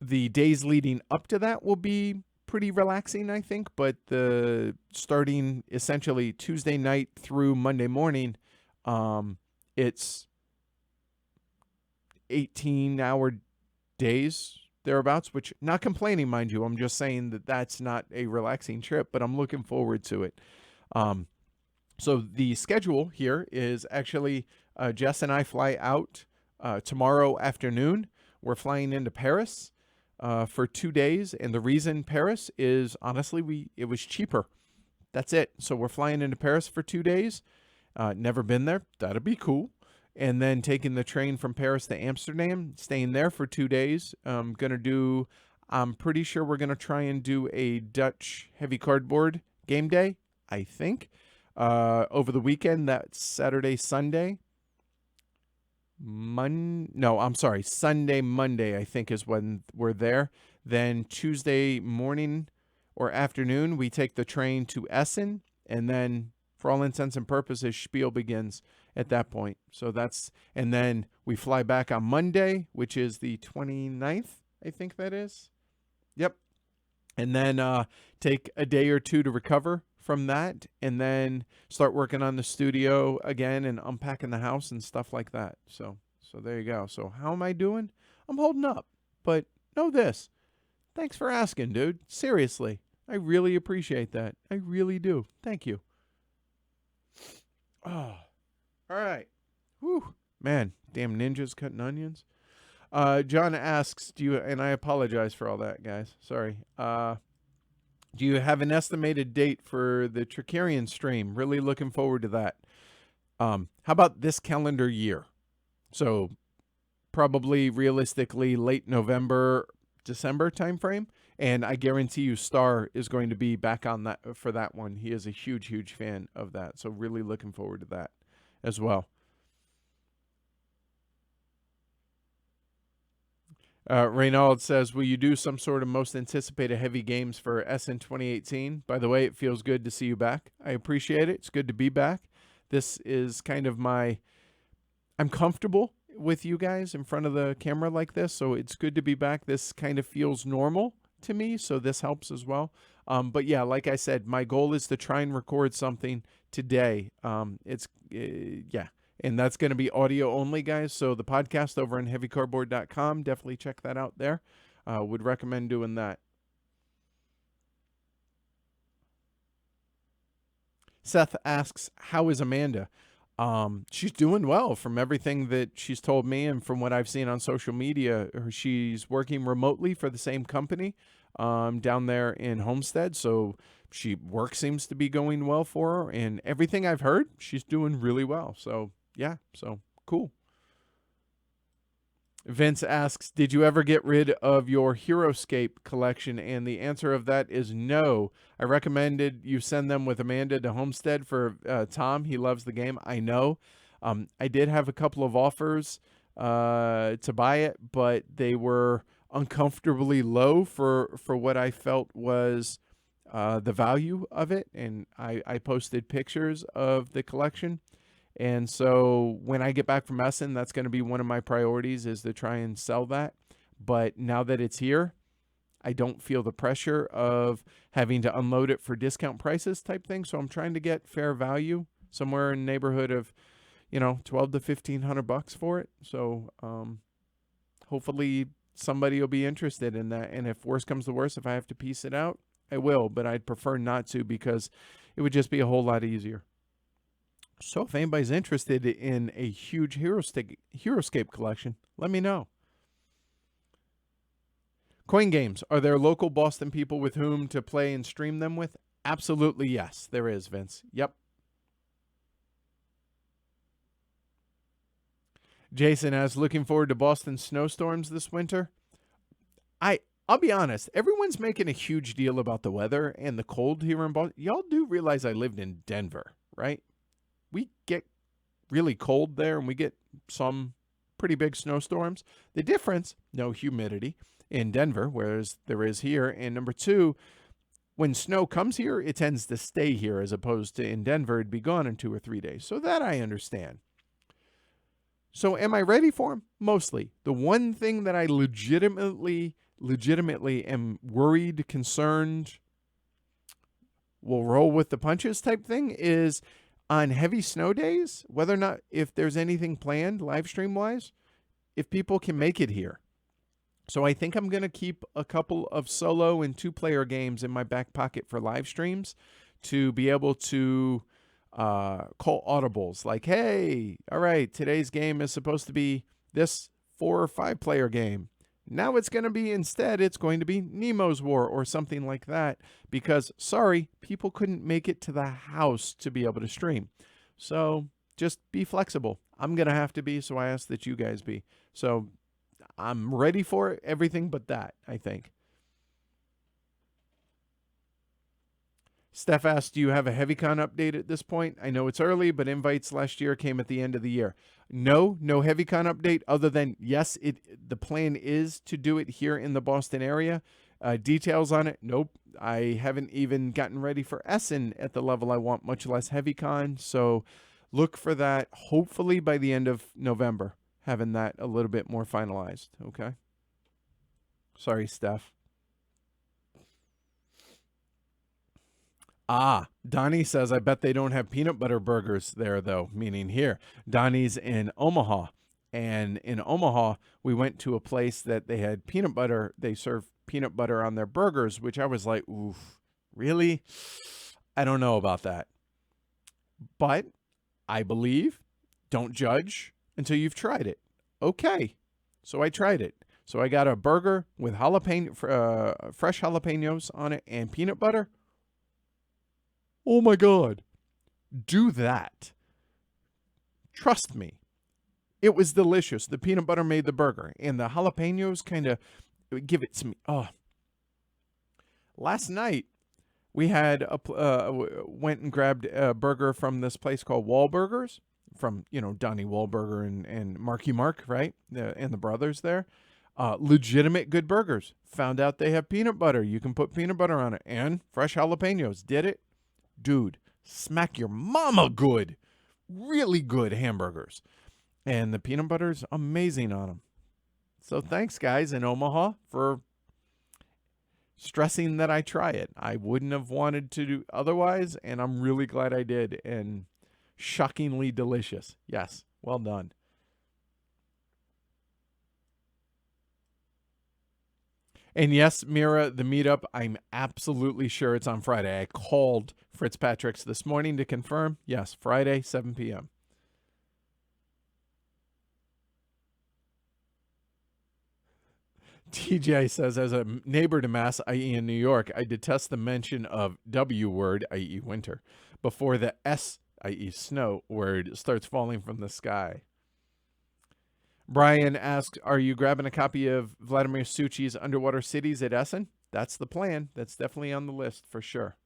the days leading up to that will be pretty relaxing, I think, but the starting essentially Tuesday night through Monday morning, it's 18-hour days thereabouts, which, not complaining, mind you. I'm just saying that that's not a relaxing trip, but I'm looking forward to it. So the schedule here is actually Jess and I fly out tomorrow afternoon. We're flying into Paris for 2 days, and the reason Paris is, honestly, it was cheaper. That's it. So we're flying into Paris for 2 days. Never been there. That'd be cool. And then taking the train from Paris to Amsterdam, staying there for 2 days. I'm pretty sure we're gonna try and do a Dutch Heavy Cardboard game day, I think. Over the weekend, that's Saturday, Sunday. Sunday, Monday, I think, is when we're there. Then Tuesday morning or afternoon, we take the train to Essen, and then, for all intents and purposes, Spiel begins at that point. And then we fly back on Monday, which is the 29th, I think that is. Yep. And then take a day or two to recover from that, and then start working on the studio again and unpacking the house and stuff like that. So there you go. So how am I doing? I'm holding up. But know this. Thanks for asking, dude. Seriously. I really appreciate that. I really do. Thank you. Oh, all right. Whew. Man, damn ninjas cutting onions. John asks, and I apologize for all that, guys. Sorry. Do you have an estimated date for the Trickerion stream? Really looking forward to that. How about this calendar year? So probably realistically late November, December timeframe. And I guarantee you Star is going to be back on that for that one. He is a huge, huge fan of that. So really looking forward to that as well. Reynald says, will you do some sort of most anticipated heavy games for Essen 2018? By the way, it feels good to see you back. I appreciate it. It's good to be back. This is kind of I'm comfortable with you guys in front of the camera like this, so it's good to be back. This kind of feels normal to me, so this helps as well. But yeah, like I said, my goal is to try and record something today. And that's going to be audio only, guys. So the podcast over on heavycardboard.com, definitely check that out there. Would recommend doing that. Seth asks, how is Amanda? She's doing well from everything that she's told me and from what I've seen on social media. She's working remotely for the same company down there in Homestead. So work seems to be going well for her. And everything I've heard, she's doing really well. So yeah, so cool. Vince asks, did you ever get rid of your HeroScape collection? And the answer of that is no. I recommended you send them with Amanda to Homestead for Tom. He loves the game. I know. I did have a couple of offers to buy it, but they were uncomfortably low for what I felt was the value of it. And I posted pictures of the collection. And so when I get back from Essen, that's going to be one of my priorities, is to try and sell that. But now that it's here, I don't feel the pressure of having to unload it for discount prices type thing. So I'm trying to get fair value, somewhere in the neighborhood of, $1,200 to $1,500 for it. So hopefully somebody will be interested in that. And if worse comes to worse, if I have to piece it out, I will. But I'd prefer not to, because it would just be a whole lot easier. So if anybody's interested in a huge HeroScape collection, let me know. Coin Games, are there local Boston people with whom to play and stream them with? Absolutely, yes, there is, Vince. Yep. Jason asks, looking forward to Boston snowstorms this winter? I'll be honest, everyone's making a huge deal about the weather and the cold here in Boston. Y'all do realize I lived in Denver, right? We get really cold there and we get some pretty big snowstorms. The difference, no humidity in Denver, whereas there is here. And number two, when snow comes here, it tends to stay here as opposed to in Denver, it'd be gone in 2 or 3 days. So that I understand. So am I ready for him? Mostly. The one thing that I legitimately am worried, concerned, will roll with the punches type thing is on heavy snow days, whether or not if there's anything planned live stream wise, if people can make it here. So I think I'm going to keep a couple of solo and 2-player games in my back pocket for live streams to be able to call audibles like, hey, all right, today's game is supposed to be this 4 or 5-player game. Now it's going to be it's going to be Nemo's War or something like that because, sorry, people couldn't make it to the house to be able to stream. So just be flexible. I'm going to have to be, so I ask that you guys be. So I'm ready for everything but that, I think. Steph asked, do you have a HeavyCon update at this point? I know it's early, but invites last year came at the end of the year. No HeavyCon update other than, yes, the plan is to do it here in the Boston area. Details on it, nope. I haven't even gotten ready for Essen at the level I want, much less HeavyCon. So look for that hopefully by the end of November, having that a little bit more finalized, okay? Sorry, Steph. Donnie says, I bet they don't have peanut butter burgers there, though, meaning here. Donnie's in Omaha. And in Omaha, we went to a place that they had peanut butter. They served peanut butter on their burgers, which I was like, oof, really? I don't know about that. But I believe, don't judge until you've tried it. Okay. So I tried it. So I got a burger with fresh jalapenos on it and peanut butter. Oh my God. Do that. Trust me. It was delicious. The peanut butter made the burger. And the jalapenos kind of give it some. Oh. Last night, we had went and grabbed a burger from this place called Wahlburgers. From, Donnie Wahlberger and Marky Mark, right? And the brothers there. Legitimate good burgers. Found out they have peanut butter. You can put peanut butter on it. And fresh jalapenos. Did it. Dude, smack your mama good. Really good hamburgers. And the peanut butter's amazing on them. So thanks, guys, in Omaha for stressing that I try it. I wouldn't have wanted to do otherwise, and I'm really glad I did. And shockingly delicious. Yes, well done. And yes, Mira, the meetup, I'm absolutely sure it's on Friday. I called Fitzpatrick's this morning to confirm. Yes, Friday, 7 p.m. TJ says, as a neighbor to Mass, i.e. in New York, I detest the mention of W word, i.e. winter, before the S, i.e. snow word starts falling from the sky. Brian asks, are you grabbing a copy of Vladimir Suchi's Underwater Cities at Essen? That's the plan. That's definitely on the list for sure.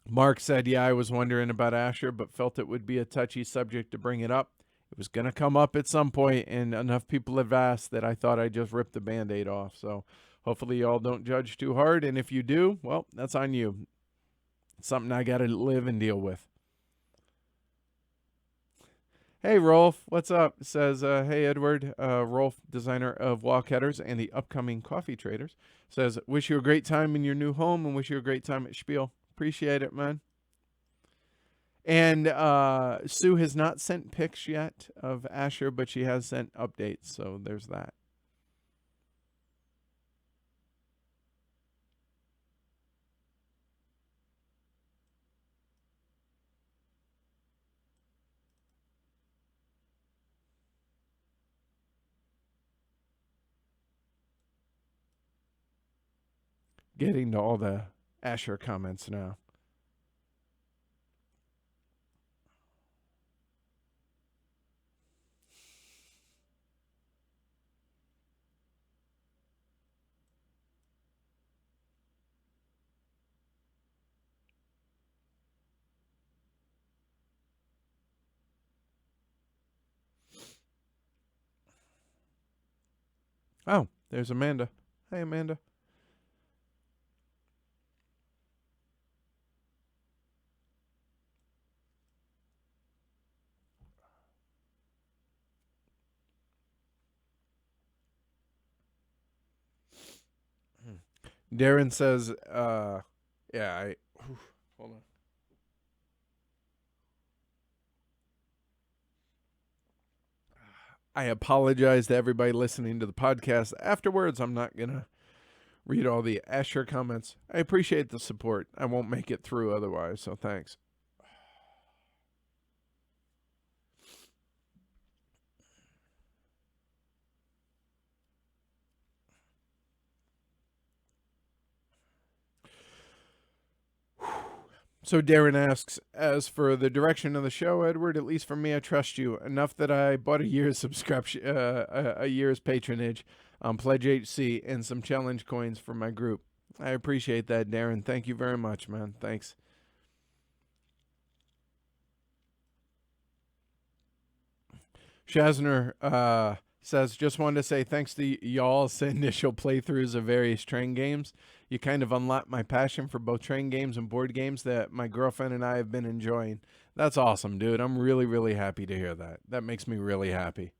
Mark said, yeah, I was wondering about Asher, but felt it would be a touchy subject to bring it up. It was going to come up at some point, and enough people have asked that I thought I'd just rip the Band-Aid off. So hopefully y'all don't judge too hard, and if you do, well, that's on you. It's something I got to live and deal with. Hey, Rolf, what's up? It says, hey, Edward, Rolf, designer of Wildcatters and the upcoming Coffee Traders, says, wish you a great time in your new home and wish you a great time at Spiel. Appreciate it, man. And Sue has not sent pics yet of Asher, but she has sent updates, so there's that. Getting to all the Asher comments now. Oh, there's Amanda. Hey, Amanda. Darren says, yeah, hold on. I apologize to everybody listening to the podcast. Afterwards, I'm not going to read all the Asher comments. I appreciate the support. I won't make it through otherwise, so thanks. So Darren asks, as for the direction of the show, Edward, at least for me, I trust you enough that I bought a year's subscription, a year's patronage on Pledge HC and some challenge coins for my group. I appreciate that, Darren. Thank you very much, man. Thanks. Shazner says, just wanted to say thanks to y'all's initial playthroughs of various train games. You kind of unlocked my passion for both train games and board games that my girlfriend and I have been enjoying. That's awesome, dude. I'm really, really happy to hear that. That makes me really happy.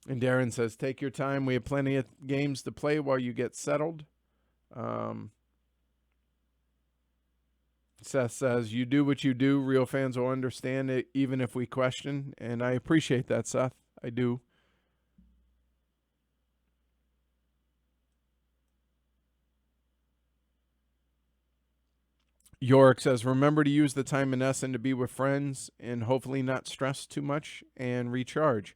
And Darren says, take your time. We have plenty of games to play while you get settled. Seth says, you do what you do. Real fans will understand it, even if we question. And I appreciate that, Seth. I do. Yorick says, remember to use the time in Essen to be with friends and hopefully not stress too much and recharge.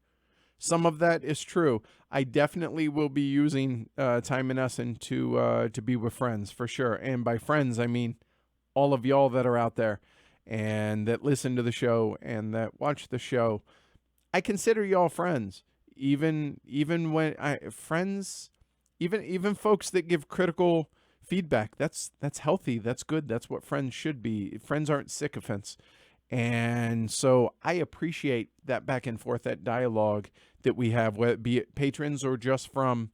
Some of that is true. I definitely will be using time in Essen to be with friends for sure. And by friends, I mean all of y'all that are out there and that listen to the show and that watch the show. I consider y'all friends, even when friends, even folks that give critical feedback. That's healthy. That's good. That's what friends should be. Friends aren't sycophants. And so I appreciate that back and forth, that dialogue that we have, whether it be it patrons or just from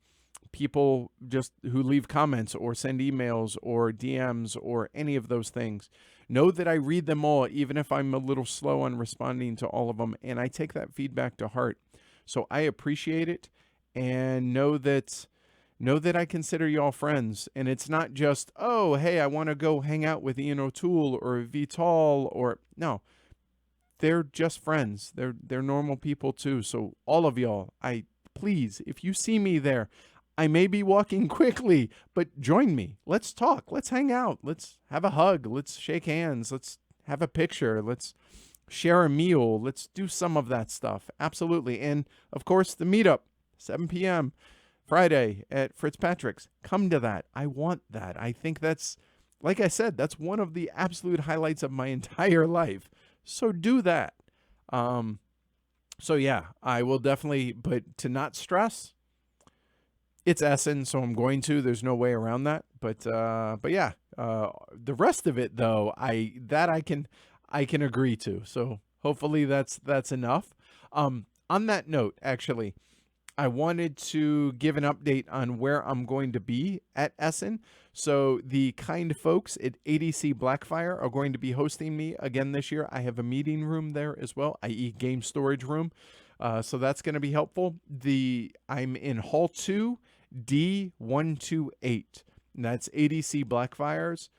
people just who leave comments or send emails or DMs or any of those things. Know that I read them all, even if I'm a little slow on responding to all of them, and I take that feedback to heart. So I appreciate it, and know that I consider y'all friends. And it's not just, oh, hey, I want to go hang out with Ian O'Toole or Vital, or no. They're just friends. They're normal people too. So all of y'all, please, if you see me there, I may be walking quickly, but join me. Let's talk. Let's hang out. Let's have a hug. Let's shake hands. Let's have a picture. Let's share a meal. Let's do some of that stuff. Absolutely. And of course, the meetup, 7 p.m. Friday at Fitzpatrick's. Come to that. I want that. I think that's, like I said, that's one of the absolute highlights of my entire life. So do that. So yeah, I will definitely, but to not stress, it's Essen, so I'm going to. There's no way around that. But yeah, the rest of it though, I can agree to. So hopefully that's enough. On that note, actually, I wanted to give an update on where I'm going to be at Essen. So the kind folks at ADC Blackfire are going to be hosting me again this year. I have a meeting room there as well, i.e. game storage room. So that's going to be helpful. I'm in Hall 2, D128. And that's ADC Blackfire's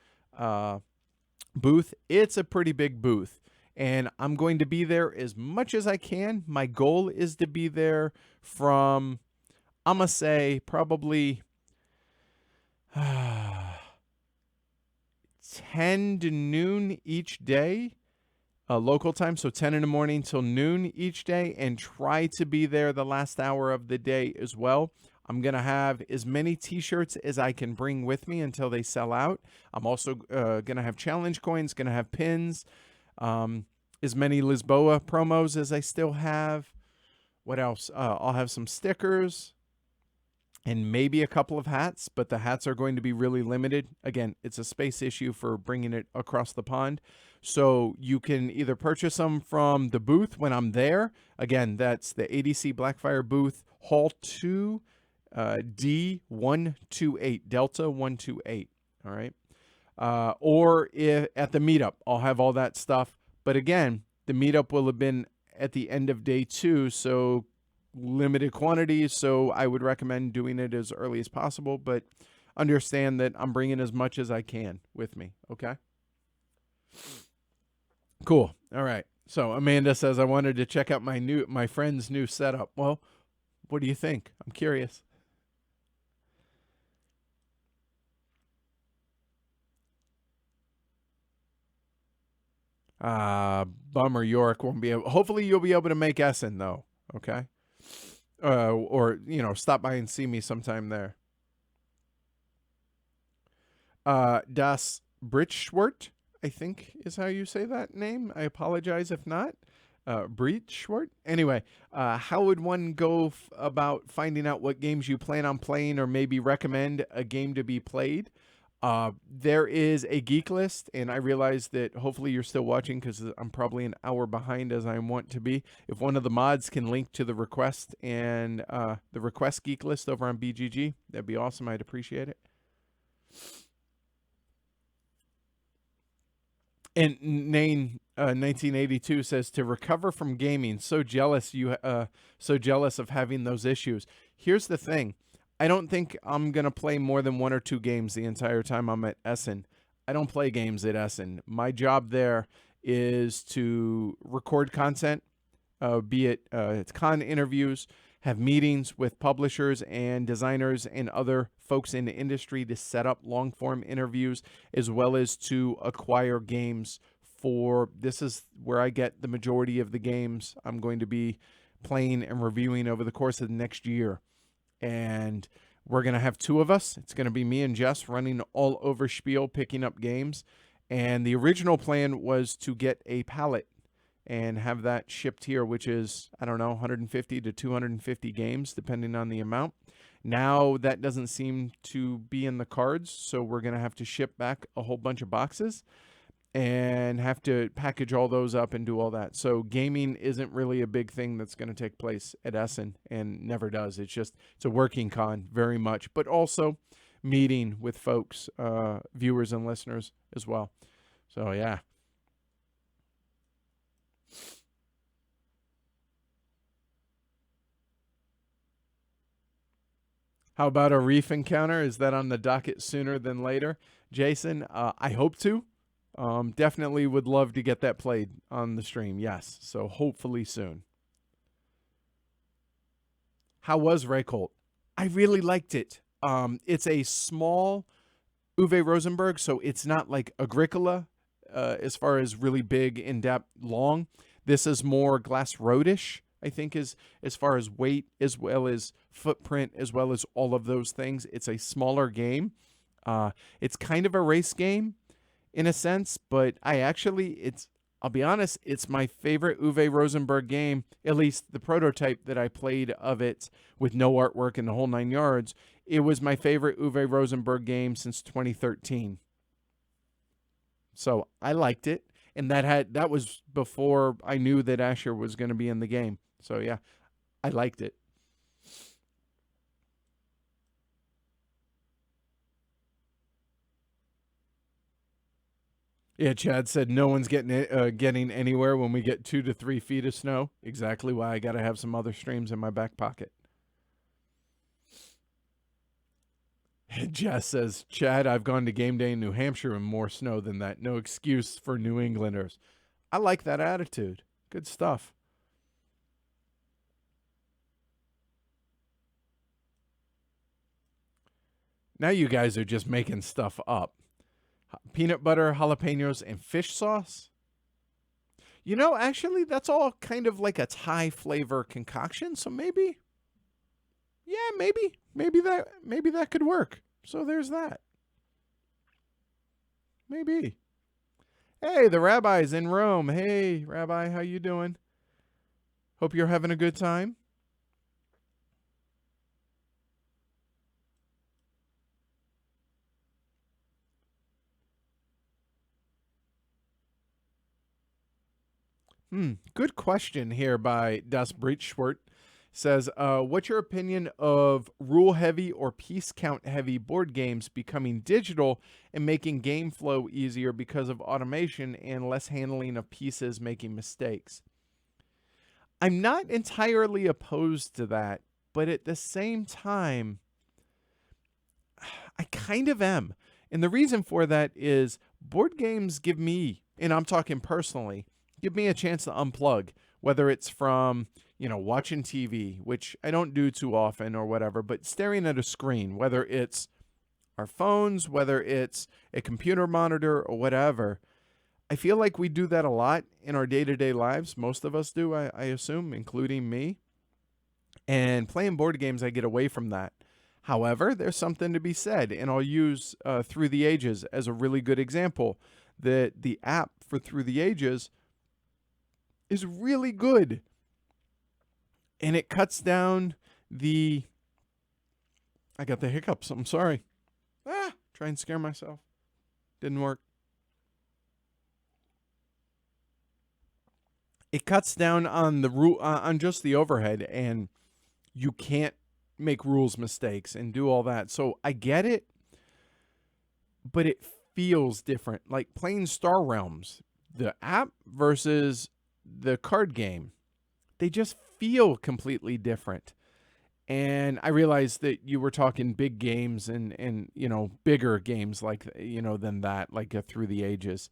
booth. It's a pretty big booth. And I'm going to be there as much as I can. My goal is to be there from, I'm going to say, probably 10 to noon each day, local time. So 10 in the morning till noon each day, and try to be there the last hour of the day as well. I'm going to have as many t-shirts as I can bring with me until they sell out. I'm also going to have challenge coins, going to have pins, as many Lisboa promos as I still have. What else? I'll have some stickers and maybe a couple of hats, but the hats are going to be really limited. Again, it's a space issue for bringing it across the pond. So you can either purchase them from the booth when I'm there. Again, that's the ADC Blackfire booth, Hall 2, D128, Delta 128. All right. Or if, at the meetup, I'll have all that stuff. But again, the meetup will have been at the end of day 2, so limited quantities. So I would recommend doing it as early as possible, but understand that I'm bringing as much as I can with me. Okay. Cool. All right. So Amanda says, I wanted to check out my friend's new setup. Well, what do you think? I'm curious. Bummer York won't be able. Hopefully you'll be able to make Essen though. Okay. Or stop by and see me sometime there. Das Britschwort, I think is how you say that name. I apologize if not. Britschwort. Anyway, how would one go about finding out what games you plan on playing, or maybe recommend a game to be played? There is a geek list, and I realize that hopefully you're still watching because I'm probably an hour behind as I want to be. If one of the mods can link to the request and the request geek list over on BGG, that'd be awesome. I'd appreciate it. And Nain 1982 says, to recover from gaming, so jealous of having those issues. Here's the thing. I don't think I'm going to play more than 1 or 2 games the entire time I'm at Essen. I don't play games at Essen. My job there is to record content, be it it's con interviews, have meetings with publishers and designers and other folks in the industry to set up long-form interviews, as well as to acquire games for, this is where I get the majority of the games I'm going to be playing and reviewing over the course of the next year. And we're going to have 2 of us. It's going to be me and Jess running all over Spiel, picking up games. And the original plan was to get a pallet and have that shipped here, which is, I don't know, 150 to 250 games, depending on the amount. Now that doesn't seem to be in the cards, so we're going to have to ship back a whole bunch of boxes and have to package all those up and do all that. So gaming isn't really a big thing that's going to take place at Essen, and never does. It's a working con very much, but also meeting with folks, viewers and listeners as well. So yeah. How about a reef encounter? Is that on the docket sooner than later? Jason, I hope to. Definitely would love to get that played on the stream. Yes. So hopefully soon. How was Reykholt? I really liked it. It's a small Uwe Rosenberg, so it's not like Agricola as far as really big, in-depth, long. This is more Glass Roadish, I think, is as far as weight, as well as footprint, as well as all of those things. It's a smaller game. It's kind of a race game in a sense, but I'll be honest, it's my favorite Uwe Rosenberg game, at least the prototype that I played of it with no artwork and the whole 9 yards. It was my favorite Uwe Rosenberg game since 2013. So I liked it, and that was before I knew that Asher was going to be in the game. So yeah, I liked it. Yeah, Chad said no one's getting anywhere when we get 2 to 3 feet of snow. Exactly why I got to have some other streams in my back pocket. Jess says, Chad, I've gone to game day in New Hampshire and more snow than that. No excuse for New Englanders. I like that attitude. Good stuff. Now you guys are just making stuff up. Peanut butter, jalapenos, and fish sauce. Actually, that's all kind of like a Thai flavor concoction. So maybe, maybe that could work. So there's that. Maybe. Hey, the rabbi's in Rome. Hey, Rabbi, how you doing? Hope you're having a good time. Good question here by Das Breitschwert. Says, what's your opinion of rule heavy or piece count heavy board games becoming digital and making game flow easier because of automation and less handling of pieces making mistakes? I'm not entirely opposed to that, but at the same time, I kind of am. And the reason for that is board games give me, and I'm talking personally, give me a chance to unplug, whether it's from, watching TV, which I don't do too often or whatever, but staring at a screen, whether it's our phones, whether it's a computer monitor or whatever. I feel like we do that a lot in our day-to-day lives. Most of us do, I assume, including me. And playing board games, I get away from that. However, there's something to be said, and I'll use Through the Ages as a really good example. That the app for Through the Ages is really good. And it cuts down I got the hiccups. I'm sorry. Try and scare myself. Didn't work. It cuts down on the on just the overhead, and you can't make rules mistakes and do all that. So I get it, but it feels different. Like playing Star Realms, the app versus the card game, they just feel completely different. And I realized that you were talking big games and bigger games like, than that, like Through the Ages.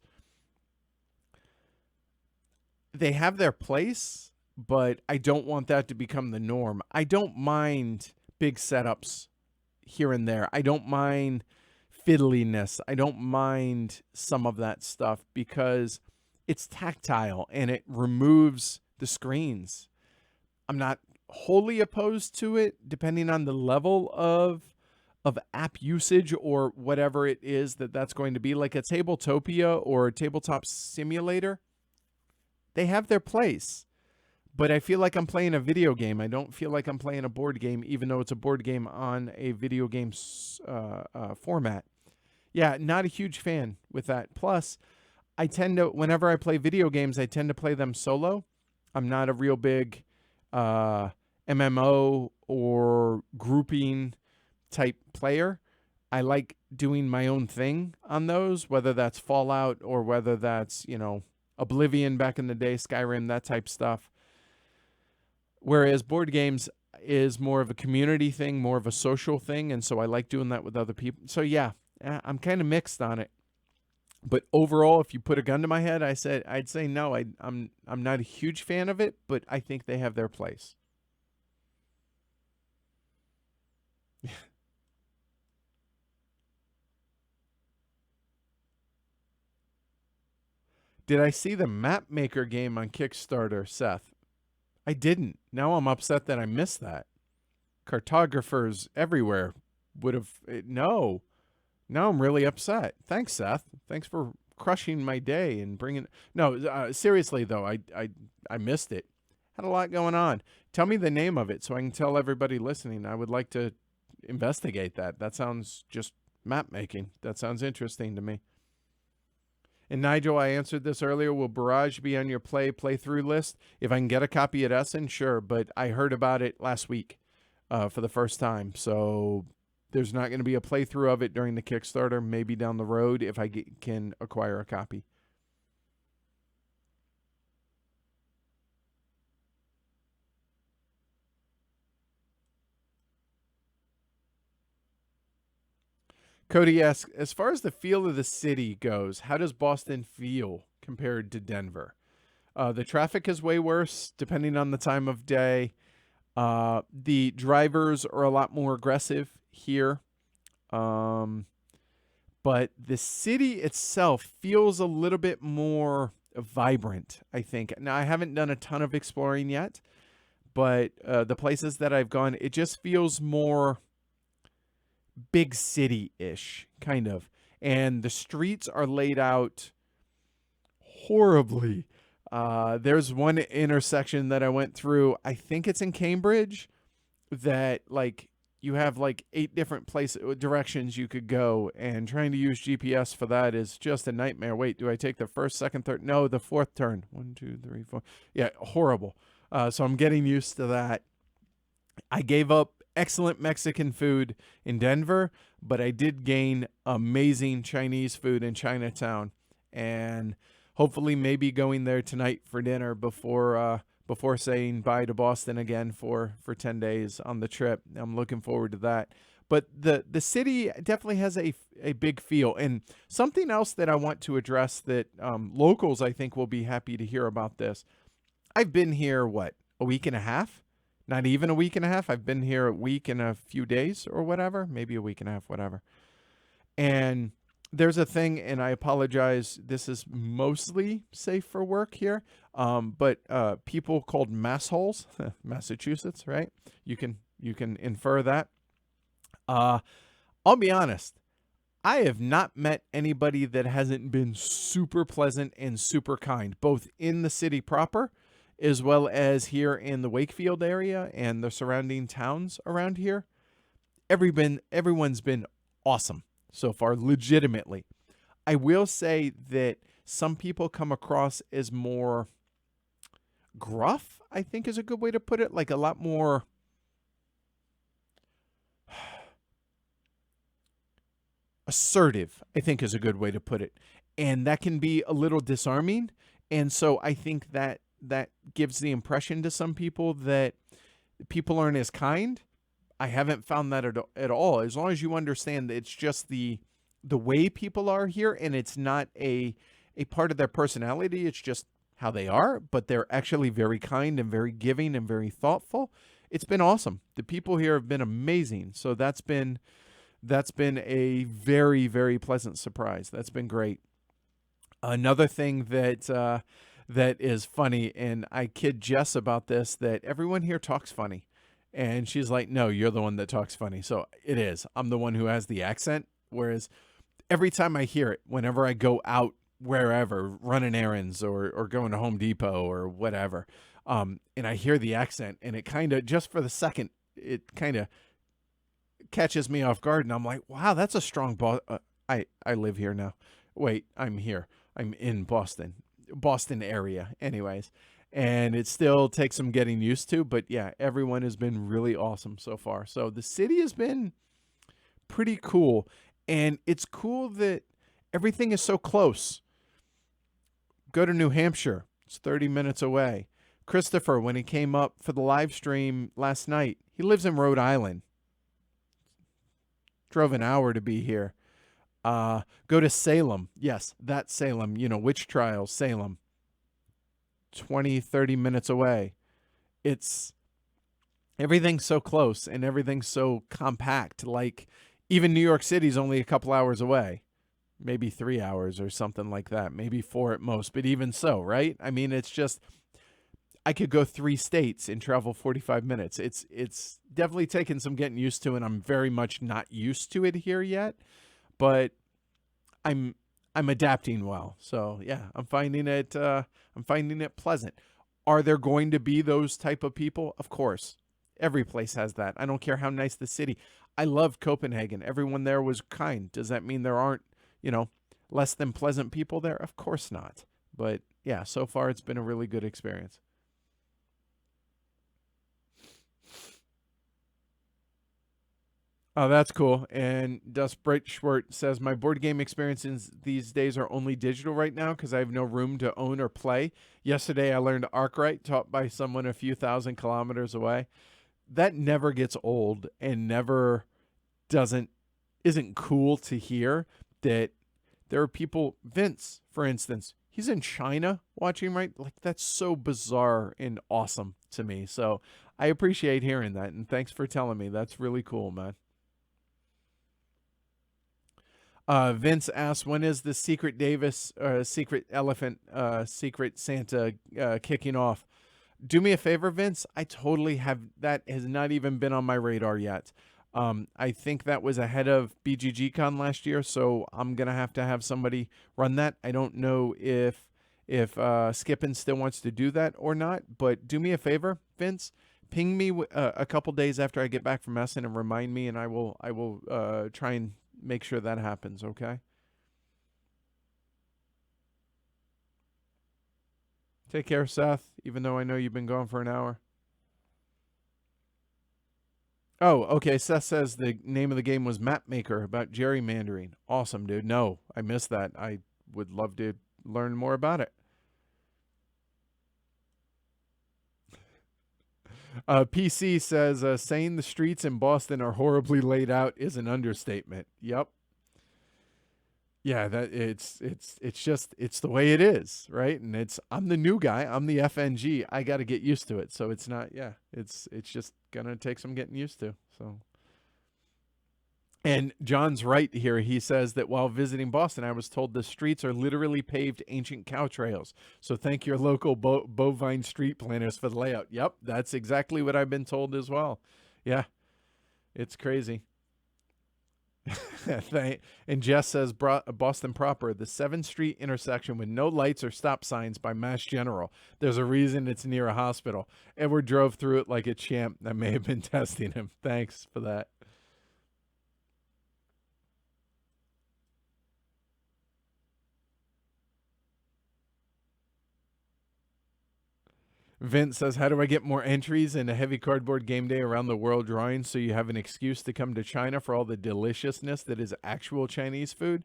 They have their place, but I don't want that to become the norm. I don't mind big setups here and there. I don't mind fiddliness. I don't mind some of that stuff because it's tactile and it removes the screens. I'm not wholly opposed to it, depending on the level of app usage or whatever it is that's going to be, like a Tabletopia or a Tabletop Simulator. They have their place, but I feel like I'm playing a video game. I don't feel like I'm playing a board game, even though it's a board game on a video game format. Yeah, not a huge fan with that. Plus, I tend to, whenever I play video games, I tend to play them solo. I'm not a real big MMO or grouping type player. I like doing my own thing on those, whether that's Fallout or whether that's, Oblivion back in the day, Skyrim, that type stuff. Whereas board games is more of a community thing, more of a social thing, and so I like doing that with other people. So yeah, I'm kind of mixed on it. But overall, if you put a gun to my head, I'd say no. I'm not a huge fan of it, but I think they have their place. Did I see the Map Maker game on Kickstarter, Seth? I didn't. Now I'm upset that I missed that. Cartographers everywhere would have... No. Now I'm really upset. Thanks, Seth. Thanks for crushing my day and bringing... No, seriously, though, I missed it. Had a lot going on. Tell me the name of it so I can tell everybody listening. I would like to investigate that. That sounds just map making. That sounds interesting to me. And Nigel, I answered this earlier. Will Barrage be on your playthrough list? If I can get a copy at Essen, sure. But I heard about it last week for the first time. So there's not going to be a playthrough of it during the Kickstarter. Maybe down the road if I can acquire a copy. Cody asks, as far as the feel of the city goes, how does Boston feel compared to Denver? The traffic is way worse depending on the time of day. The drivers are a lot more aggressive here. But the city itself feels a little bit more vibrant, I think. Now, I haven't done a ton of exploring yet, but the places that I've gone, it just feels more big city-ish, kind of. And the streets are laid out horribly. There's one intersection that I went through, I think it's in Cambridge, that, like, you have like 8 different directions you could go, and trying to use GPS for that is just a nightmare. Wait, do I take the first, second, third? No, the fourth turn. 1, 2, 3, 4. Yeah, horrible. So I'm getting used to that. I gave up excellent Mexican food in Denver, but I did gain amazing Chinese food in Chinatown, and hopefully maybe going there tonight for dinner before saying bye to Boston again for 10 days on the trip. I'm looking forward to that. But the city definitely has a big feel. And something else that I want to address that locals, I think, will be happy to hear about this. I've been here, what, a week and a half? Not even a week and a half. I've been here a week and a few days or whatever. Maybe a week and a half, whatever. And there's a thing, and I apologize, this is mostly safe for work here, but people called massholes, Massachusetts, right? You can infer that. I'll be honest, I have not met anybody that hasn't been super pleasant and super kind, both in the city proper, as well as here in the Wakefield area and the surrounding towns around here. Everyone's been awesome so far, legitimately. I will say that some people come across as more gruff, I think is a good way to put it, like a lot more assertive, I think is a good way to put it. And that can be a little disarming. And so I think that gives the impression to some people that people aren't as kind. I haven't found that at all. As long as you understand that it's just the way people are here, and it's not a part of their personality. It's just how they are, but they're actually very kind and very giving and very thoughtful. It's been awesome. The people here have been amazing. So that's been a very, very pleasant surprise. That's been great. Another thing that is funny, and I kid Jess about this, that everyone here talks funny. And she's like, no, you're the one that talks funny. So it is. I'm the one who has the accent. Whereas every time I hear it, whenever I go out wherever, running errands or going to Home Depot or whatever, and I hear the accent, and it kind of, just for the second, it kind of catches me off guard. And I'm like, wow, that's a strong I live here now. Wait, I'm here. I'm in Boston area anyways. And it still takes some getting used to, but yeah, everyone has been really awesome so far. So the city has been pretty cool, and it's cool that everything is so close. Go to New Hampshire. It's 30 minutes away. Christopher, when he came up for the live stream last night, he lives in Rhode Island. Drove an hour to be here. Go to Salem. Yes, that's Salem. You know, witch trials, Salem. 20, 30 minutes away. Everything's so close and everything's so compact. Like even New York City's only a couple hours away, maybe 3 hours or something like that, maybe 4 at most, but even so, right? I mean, it's just, I could go 3 states and travel 45 minutes. It's definitely taken some getting used to, and I'm very much not used to it here yet, but I'm adapting well. So yeah, I'm finding it pleasant. Are there going to be those type of people? Of course. Every place has that. I don't care how nice the city. I love Copenhagen. Everyone there was kind. Does that mean there aren't, less than pleasant people there? Of course not. But yeah, so far it's been a really good experience. Oh, that's cool. And Dust Bright Schwert says, my board game experiences these days are only digital right now because I have no room to own or play. Yesterday, I learned Arkwright, taught by someone a few thousand kilometers away. That never gets old and never isn't cool to hear that there are people, Vince, for instance, he's in China watching, right? Like, that's so bizarre and awesome to me. So I appreciate hearing that. And thanks for telling me. That's really cool, man. Vince asks, when is the Secret Davis, Secret Elephant, Secret Santa kicking off? Do me a favor, Vince. I totally have, that has not even been on my radar yet. I think that was ahead of BGGCon last year, so I'm going to have somebody run that. I don't know if Skippin still wants to do that or not, but do me a favor, Vince. ping me a couple days after I get back from Essen and remind me, and I will try and make sure that happens. Okay. Take care, Seth. Even though I know you've been gone for an hour. Oh, okay. Seth says the name of the game was Map Maker about gerrymandering. Awesome, dude. No, I missed that. I would love to learn more about it. PC says saying the streets in Boston are horribly laid out is an understatement. Yep. Yeah, that it's the way it is, right? And I'm the new guy. I'm the FNG. I got to get used to it. So it's not. Yeah, it's just gonna take some getting used to. So. And John's right here. He says that while visiting Boston, I was told the streets are literally paved ancient cow trails. So thank your local bovine street planners for the layout. Yep, that's exactly what I've been told as well. Yeah, it's crazy. And Jess says Boston proper, the 7th Street intersection with no lights or stop signs by Mass General. There's a reason it's near a hospital. Edward drove through it like a champ. That may have been testing him. Thanks for that. Vince says, how do I get more entries in a heavy cardboard game day around the world drawing so you have an excuse to come to China for all the deliciousness that is actual Chinese food?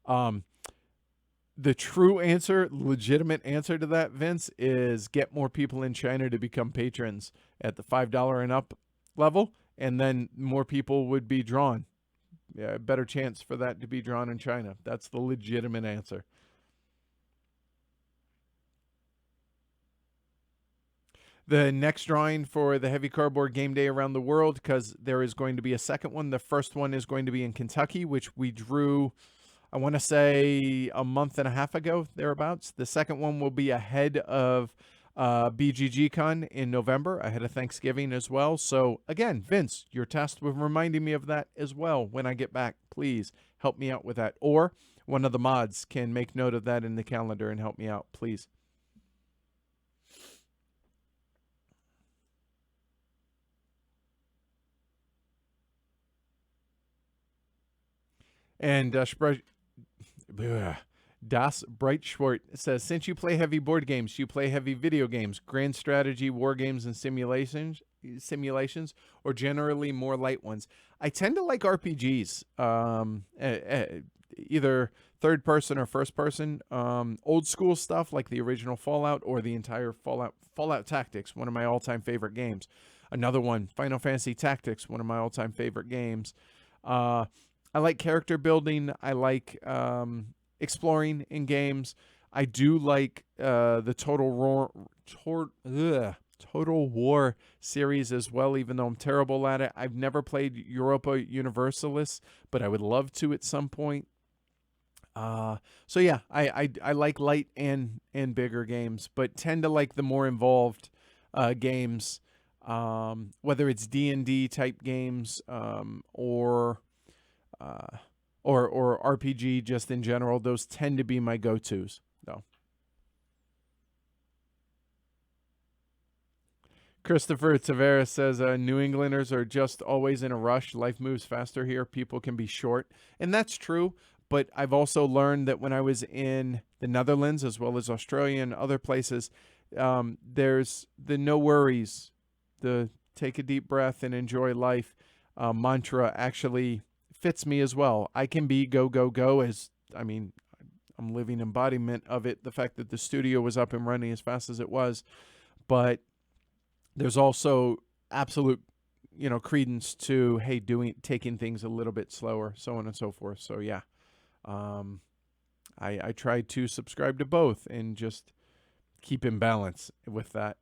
The true answer, legitimate answer to that, Vince, is get more people in China to become patrons at the $5 and up level, and then more people would be drawn. Yeah, better chance for that to be drawn in China. That's the legitimate answer. The next drawing for the Heavy Cardboard Game Day around the world, because there is going to be a second one. The first one is going to be in Kentucky, which we drew, I want to say, a month and a half ago, thereabouts. The second one will be ahead of BGG-Con in November, ahead of Thanksgiving as well. So, again, Vince, your task with reminding me of that as well when I get back. Please help me out with that. Or one of the mods can make note of that in the calendar and help me out, please. And Das Breitschwart says, since you play heavy board games, you play heavy video games, grand strategy, war games, and simulations, or generally more light ones. I tend to like RPGs, either third person or first person. Old school stuff like the original Fallout or the entire Fallout Tactics, one of my all-time favorite games. Another one, Final Fantasy Tactics, one of my all-time favorite games. I like character building. I like exploring in games. I do like the Total War series as well, even though I'm terrible at it. I've never played Europa Universalis, but I would love to at some point. So yeah, I like light and bigger games, but tend to like the more involved games, whether it's D&D type games or RPG just in general. Those tend to be my go-tos, though. Christopher Tavares says, New Englanders are just always in a rush. Life moves faster here. People can be short. And that's true. But I've also learned that when I was in the Netherlands, as well as Australia and other places, there's the no worries, the take a deep breath and enjoy life mantra actually fits me as well. I can be go, go, go I'm living embodiment of it. The fact that the studio was up and running as fast as it was, but there's also absolute, credence to, hey, taking things a little bit slower, so on and so forth. So yeah, I try to subscribe to both and just keep in balance with that.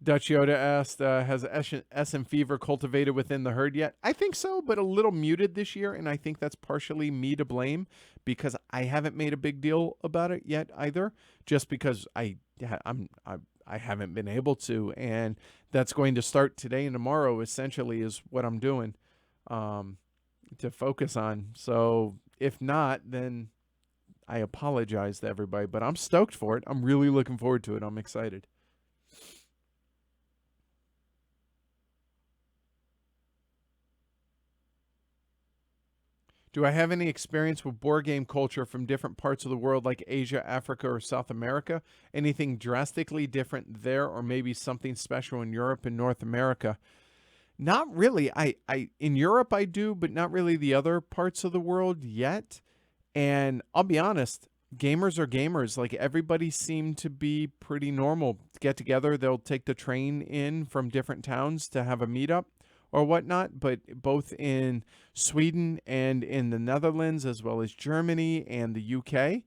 Dutch Yoda asked, has Essen fever cultivated within the herd yet? I think so, but a little muted this year, and I think that's partially me to blame because I haven't made a big deal about it yet either, just because I haven't been able to, and that's going to start today and tomorrow, essentially, is what I'm doing to focus on. So if not, then I apologize to everybody, but I'm stoked for it. I'm really looking forward to it. I'm excited. Do I have any experience with board game culture from different parts of the world like Asia, Africa, or South America? Anything drastically different there, or maybe something special in Europe and North America? Not really. I in Europe I do, but not really the other parts of the world yet. And I'll be honest, gamers are gamers. Like everybody seemed to be pretty normal. Get together, they'll take the train in from different towns to have a meetup or whatnot. But both in Sweden and in the Netherlands, as well as Germany and the UK,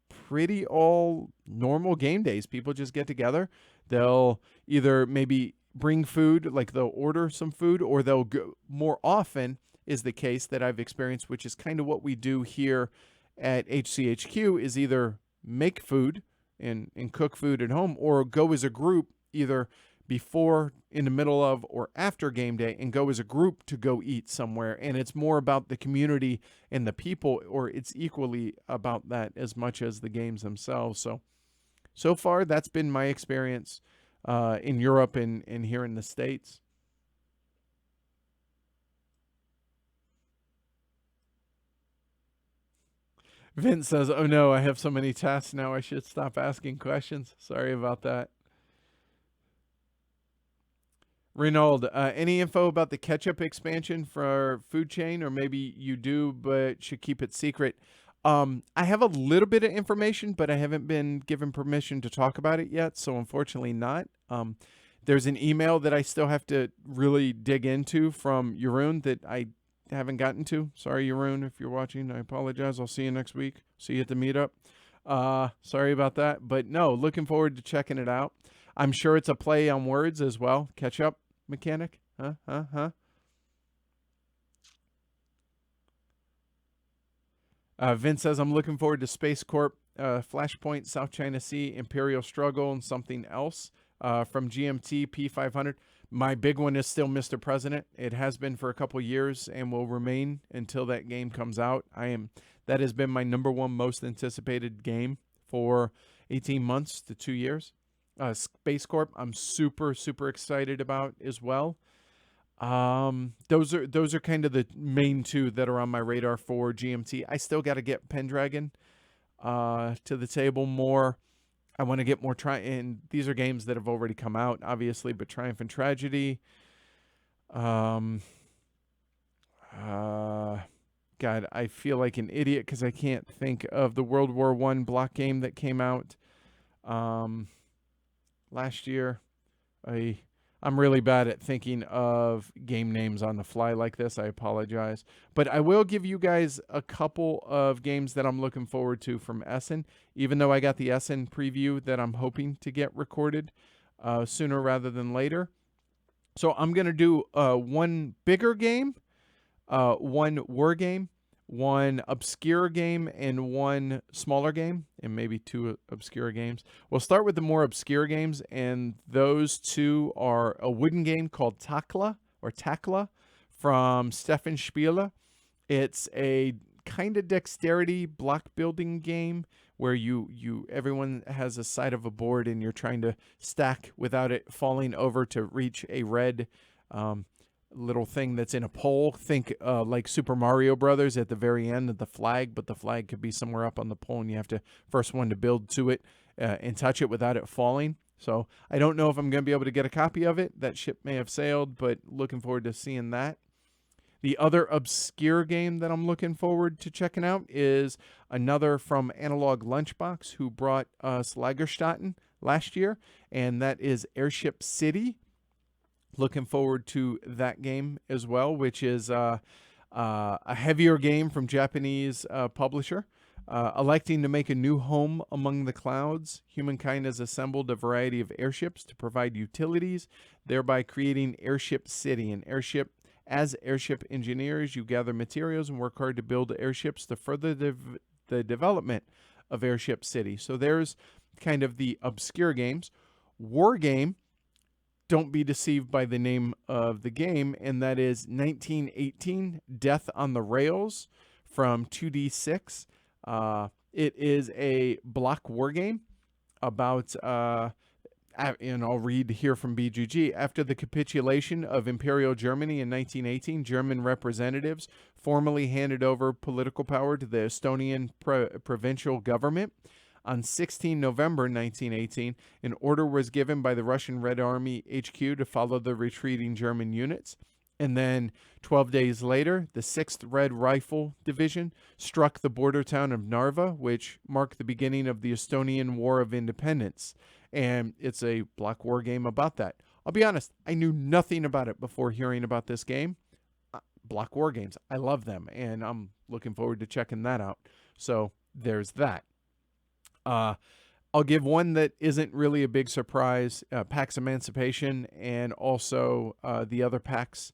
pretty all normal game days. People just get together. They'll either maybe bring food, like they'll order some food, or they'll go more often is the case that I've experienced, which is kind of what we do here at HCHQ, is either make food and cook food at home, or go as a group either before, in the middle of, or after game day, and go as a group to go eat somewhere. And it's more about the community and the people, or it's equally about that as much as the games themselves. So far, that's been my experience in Europe and here in the States. Vince says, "Oh no, I have so many tasks now. I should stop asking questions. Sorry about that." Renaud, any info about the ketchup expansion for Food Chain, or maybe you do but should keep it secret? I have a little bit of information, but I haven't been given permission to talk about it yet, so unfortunately not. There's an email that I still have to really dig into from Jeroen that I haven't gotten to. Sorry, Jeroen, if you're watching, I apologize. I'll see you next week. See you at the meetup. Sorry about that, but no, looking forward to checking it out. I'm sure it's a play on words as well. Ketchup mechanic. Vince says, I'm looking forward to Space Corp, Flashpoint, South China Sea, Imperial Struggle, and something else from GMT P500. My big one is still Mr. President. It has been for a couple years and will remain until that game comes out. That has been my number one most anticipated game for 18 months to 2 years. Space Corp, I'm super, super excited about as well. Those are kind of the main two that are on my radar for GMT. I still got to get Pendragon to the table more. I want to get more and these are games that have already come out, obviously, but Triumph and Tragedy. God, I feel like an idiot because I can't think of the World War I block game that came out last year. I'm really bad at thinking of game names on the fly like this. I apologize. But I will give you guys a couple of games that I'm looking forward to from Essen, even though I got the Essen preview that I'm hoping to get recorded sooner rather than later. So I'm going to do one bigger game, one war game, one obscure game, and one smaller game, and maybe two obscure games. We'll start with the more obscure games, and those two are a wooden game called Takla from Stefan Spiele. It's a kind of dexterity block building game where everyone has a side of a board and you're trying to stack without it falling over to reach a red little thing that's in a pole. Think like Super Mario Brothers at the very end of the flag, but the flag could be somewhere up on the pole and you have to first one to build to it and touch it without it falling. So I don't know if I'm going to be able to get a copy of it. That ship may have sailed, but looking forward to seeing that. The other obscure game that I'm looking forward to checking out is another from Analog Lunchbox, who brought us Lagerstatten last year, and that is Airship City. Looking forward to that game as well, which is a heavier game from Japanese publisher. Electing to make a new home among the clouds, humankind has assembled a variety of airships to provide utilities, thereby creating Airship City. As airship engineers, you gather materials and work hard to build airships to further the development of Airship City. So there's kind of the obscure games. War game, don't be deceived by the name of the game, and that is 1918 Death on the Rails from 2D6. It is a block war game about, and I'll read here from BGG. After the capitulation of Imperial Germany in 1918, German representatives formally handed over political power to the Estonian provincial government. On 16 November 1918, an order was given by the Russian Red Army HQ to follow the retreating German units. And then 12 days later, the 6th Red Rifle Division struck the border town of Narva, which marked the beginning of the Estonian War of Independence. And it's a block war game about that. I'll be honest, I knew nothing about it before hearing about this game. Block war games, I love them, and I'm looking forward to checking that out. So there's that. I'll give one that isn't really a big surprise, PAX Emancipation, and also the other PAX,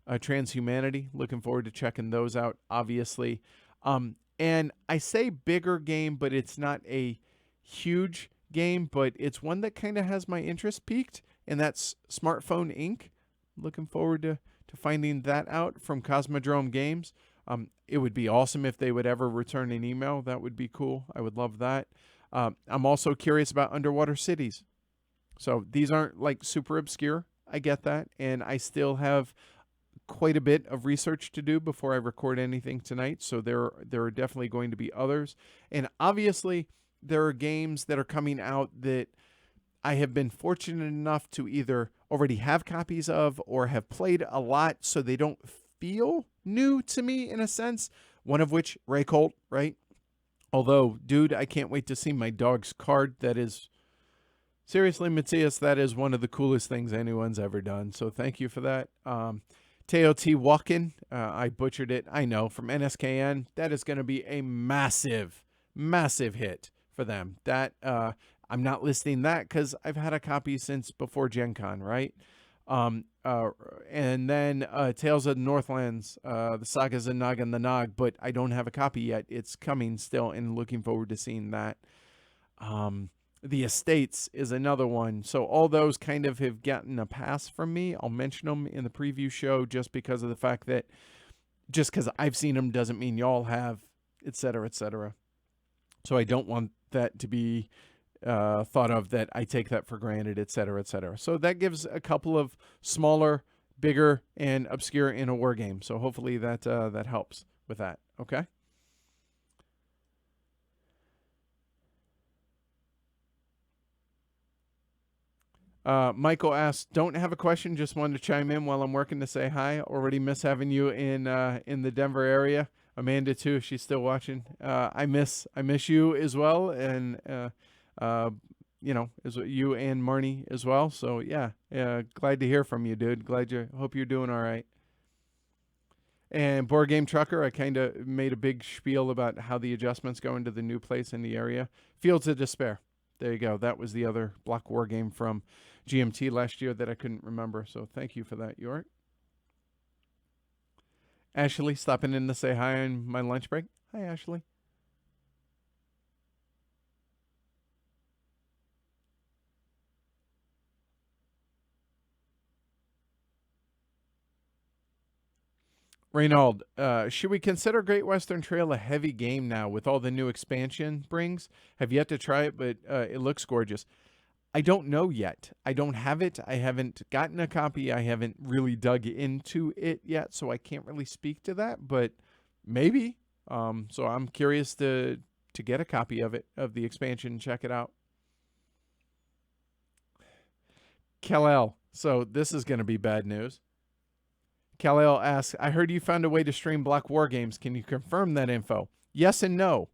Transhumanity. Looking forward to checking those out, obviously. And I say bigger game, but it's not a huge game, but it's one that kind of has my interest peaked, and that's Smartphone Inc. Looking forward to finding that out from Cosmodrome Games. It would be awesome if they would ever return an email. That would be cool. I would love that. I'm also curious about Underwater Cities. So these aren't like super obscure. I get that. And I still have quite a bit of research to do before I record anything tonight. So there are definitely going to be others. And obviously, there are games that are coming out that I have been fortunate enough to either already have copies of or have played a lot, so they don't feel new to me in a sense. One of which, Reykholt, right? Although, dude, I can't wait to see my dog's card. That is, seriously, Matthias, that is one of the coolest things anyone's ever done. So thank you for that. Teotihuacan, I butchered it, I know, from NSKN. That is going to be a massive, massive hit for them. That, I'm not listing that because I've had a copy since before Gen Con, right? And then Tales of the Northlands, the Sagas of Nag and the Nog, but I don't have a copy yet. It's coming still, and looking forward to seeing that. The Estates is another one. So all those kind of have gotten a pass from me. I'll mention them in the preview show just because of the fact that just because I've seen them doesn't mean y'all have, etc., etc. So I don't want that to be thought of that I take that for granted, etc., etc. So that gives a couple of smaller, bigger, and obscure in a war game. So hopefully that that helps with that. Okay. Michael asks, don't have a question, just wanted to chime in while I'm working to say hi. Already miss having you in the Denver area. Amanda too, if she's still watching. I miss you as well, and you know, as you and Marnie as well. So yeah, glad to hear from you, dude. Hope you're doing all right. And Board Game Trucker, I kind of made a big spiel about how the adjustments go into the new place in the area. Fields of Despair. There you go. That was the other block war game from GMT last year that I couldn't remember. So thank you for that, York. Ashley, stopping in to say hi on my lunch break. Hi, Ashley. Reynald, should we consider Great Western Trail a heavy game now with all the new expansion brings? Have yet to try it, but it looks gorgeous. I don't know yet. I don't have it. I haven't gotten a copy. I haven't really dug into it yet, so I can't really speak to that, but maybe. So I'm curious to get a copy of it, of the expansion, and check it out. Kal-El. So this is going to be bad news. Kal-El asks, I heard you found a way to stream Block War Games. Can you confirm that info? Yes and no.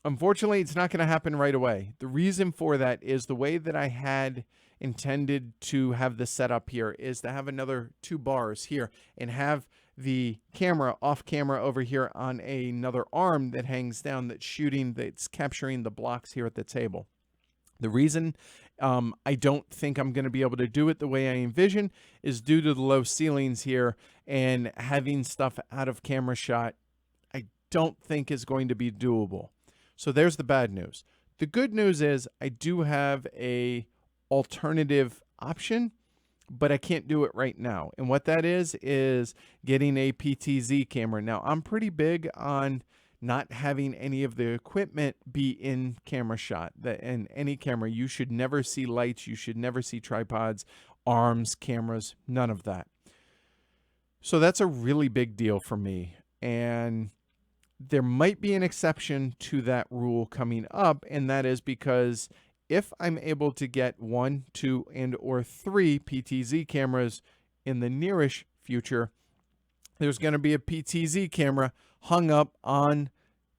Unfortunately, it's not going to happen right away. The reason for that is the way that I had intended to have this set up here is to have another 2 bars here and have the camera off camera over here on another arm that hangs down that's capturing the blocks here at the table. The reason I don't think I'm going to be able to do it the way I envision is due to the low ceilings here, and having stuff out of camera shot I don't think is going to be doable. So there's the bad news. The good news is I do have a alternative option, but I can't do it right now. And what that is getting a PTZ camera. Now, I'm pretty big on not having any of the equipment be in camera shot. In any camera, you should never see lights, you should never see tripods, arms, cameras, none of that. So that's a really big deal for me. And there might be an exception to that rule coming up, and that is because if I'm able to get 1, 2, and or 3 PTZ cameras in the nearish future, there's going to be a PTZ camera hung up on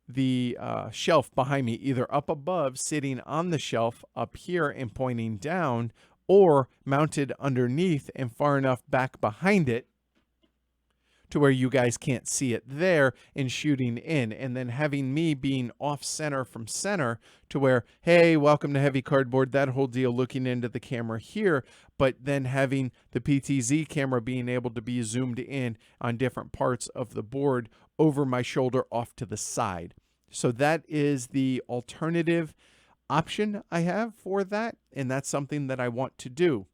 the shelf behind me, either up above, sitting on the shelf up here and pointing down, or mounted underneath and far enough back behind it to where you guys can't see it there and shooting in, and then having me being off center from center to where, hey, welcome to Heavy Cardboard, that whole deal, looking into the camera here, but then having the PTZ camera being able to be zoomed in on different parts of the board over my shoulder off to the side. So that is the alternative option I have for that, and that's something that I want to do.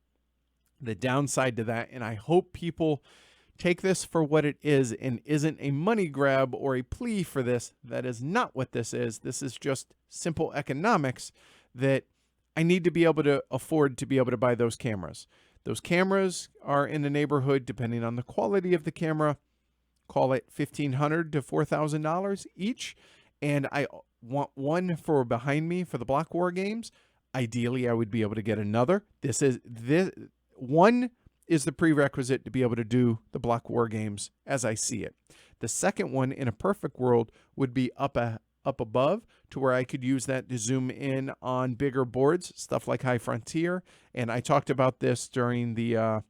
The downside to that, and I hope people take this for what it is and isn't a money grab or a plea for this. That is not what this is. This is just simple economics that I need to be able to afford to be able to buy those cameras. Those cameras are in the neighborhood, depending on the quality of the camera, call it $1,500 to $4,000 each. And I want one for behind me for the Block War games. Ideally, I would be able to get another. This one is the prerequisite to be able to do the Block War games as I see it. The second one, in a perfect world, would be up above to where I could use that to zoom in on bigger boards, stuff like High Frontier. And I talked about this during the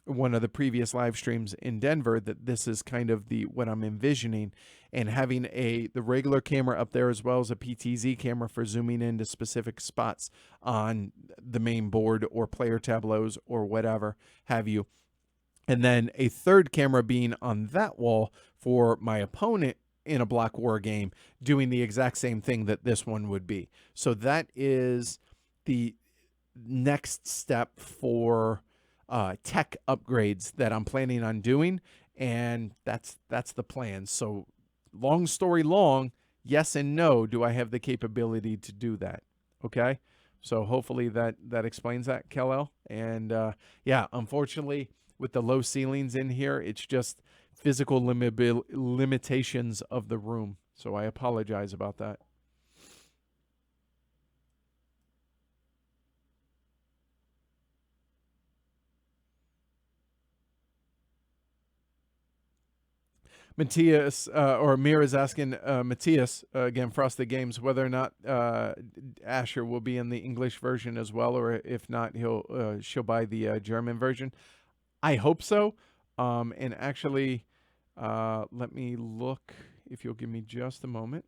one of the previous live streams in Denver, that this is kind of what I'm envisioning, and having the regular camera up there as well as a PTZ camera for zooming into specific spots on the main board or player tableaus or whatever have you. And then a third camera being on that wall for my opponent in a Block War game, doing the exact same thing that this one would be. So that is the next step for tech upgrades that I'm planning on doing, and that's the plan. So long story long, yes and no, do I have the capability to do that? Okay, so hopefully that explains that, Kal-El. And yeah, unfortunately, with the low ceilings in here, it's just physical limitations of the room. So I apologize about that. Matthias, or Amir is asking Matthias, again, Frosted Games, whether or not Asher will be in the English version as well, or if not, she'll buy the German version. I hope so. And actually, let me look, if you'll give me just a moment.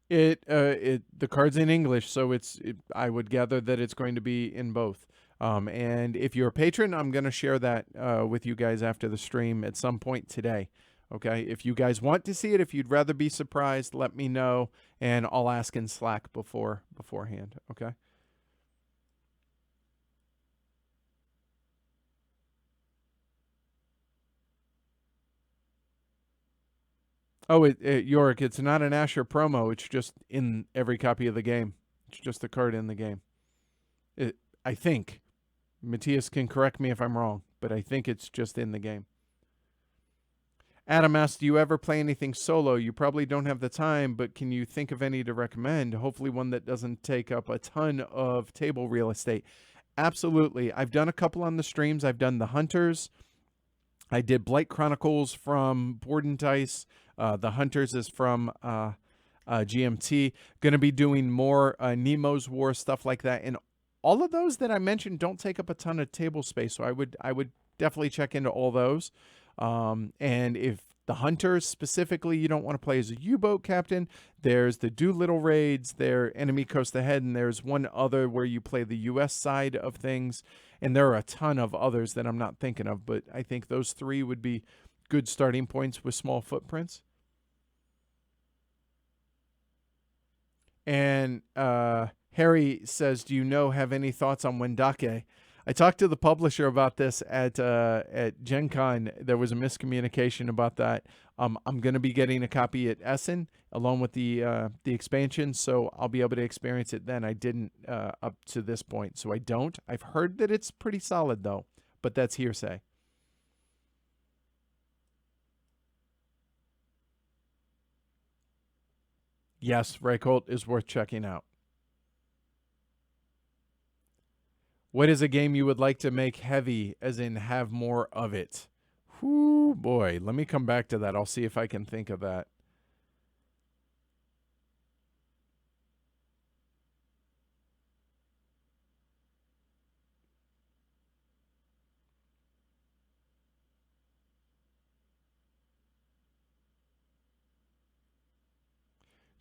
The card's in English, so I would gather that it's going to be in both. And if you're a patron, I'm going to share that with you guys after the stream at some point today. Okay, if you guys want to see it, if you'd rather be surprised, let me know, and I'll ask in Slack beforehand. Okay. Oh, Yorick, it's not an Asher promo. It's just in every copy of the game. It's just the card in the game. I think. Matthias can correct me if I'm wrong, but I think it's just in the game. Adam asks, do you ever play anything solo? You probably don't have the time, but can you think of any to recommend? Hopefully one that doesn't take up a ton of table real estate. Absolutely. I've done a couple on the streams. I've done the Hunters. I did Blight Chronicles from Board and Dice. The Hunters is from GMT. Going to be doing more Nemo's War, stuff like that. And all of those that I mentioned don't take up a ton of table space, so I would definitely check into all those. And if the Hunters specifically you don't want to play as a U-boat captain, there's the Doolittle raids, they're Enemy Coast Ahead, and there's one other where you play the U.S. side of things. And there are a ton of others that I'm not thinking of, but I think those three would be good starting points with small footprints. And Harry says, "Do you have any thoughts on Wendake?" I talked to the publisher about this at Gen Con. There was a miscommunication about that. I'm going to be getting a copy at Essen along with the expansion, so I'll be able to experience it then. I didn't up to this point, so I don't. I've heard that it's pretty solid though, but that's hearsay. Yes, Reicholt is worth checking out. What is a game you would like to make heavy, as in have more of it? Whoo, boy. Let me come back to that. I'll see if I can think of that.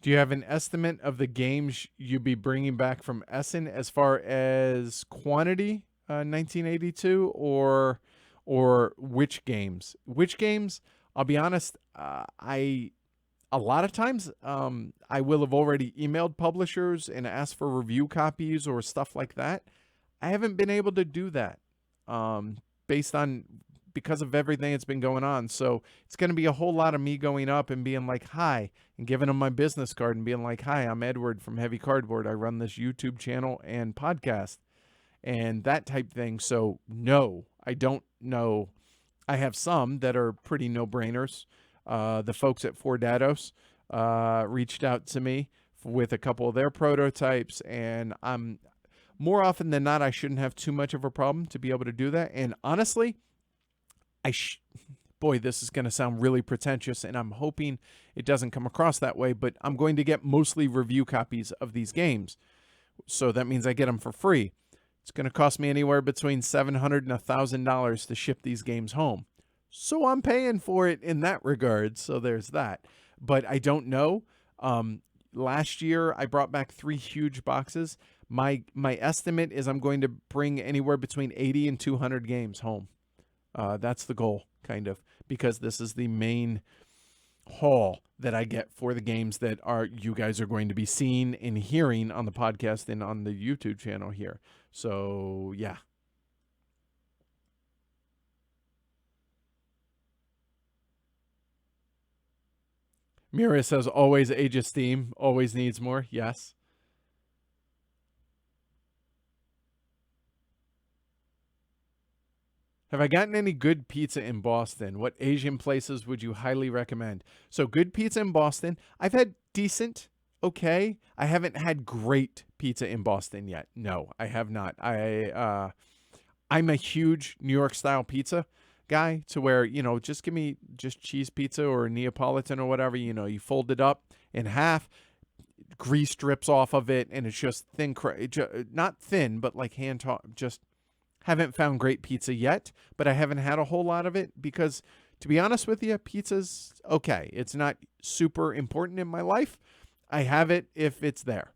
Do you have an estimate of the games you'd be bringing back from Essen as far as quantity, 1982, or which games? Which games? I'll be honest. I a lot of times I will have already emailed publishers and asked for review copies or stuff like that. I haven't been able to do that um, based on because of everything that's been going on. So it's going to be a whole lot of me going up and being like, "Hi," and giving them my business card and being like, "Hi, I'm Edward from Heavy Cardboard. I run this YouTube channel and podcast and that type thing." So no, I don't know. I have some that are pretty no brainers. The folks at Four Dados reached out to me with a couple of their prototypes, and I'm more often than not, I shouldn't have too much of a problem to be able to do that. And honestly, boy, this is going to sound really pretentious, and I'm hoping it doesn't come across that way, but I'm going to get mostly review copies of these games. So that means I get them for free. It's going to cost me anywhere between $700 and $1,000 to ship these games home. So I'm paying for it in that regard. So there's that. But I don't know. Last year, I brought back 3 huge boxes. My estimate is I'm going to bring anywhere between 80 and 200 games home. That's the goal, kind of, because this is the main haul that I get for the games that you guys are going to be seeing and hearing on the podcast and on the YouTube channel here. So yeah. Mira says always Age of Steam, always needs more. Yes. Have I gotten any good pizza in Boston? What Asian places would you highly recommend? So, good pizza in Boston. I've had decent, okay. I haven't had great pizza in Boston yet. No, I have not. I'm a huge New York style pizza guy, to where, just give me just cheese pizza or Neapolitan or whatever, you fold it up in half, grease drips off of it, and it's just thin, not thin, but like just haven't found great pizza yet, but I haven't had a whole lot of it because, to be honest with you, pizza's okay. It's not super important in my life. I have it if it's there.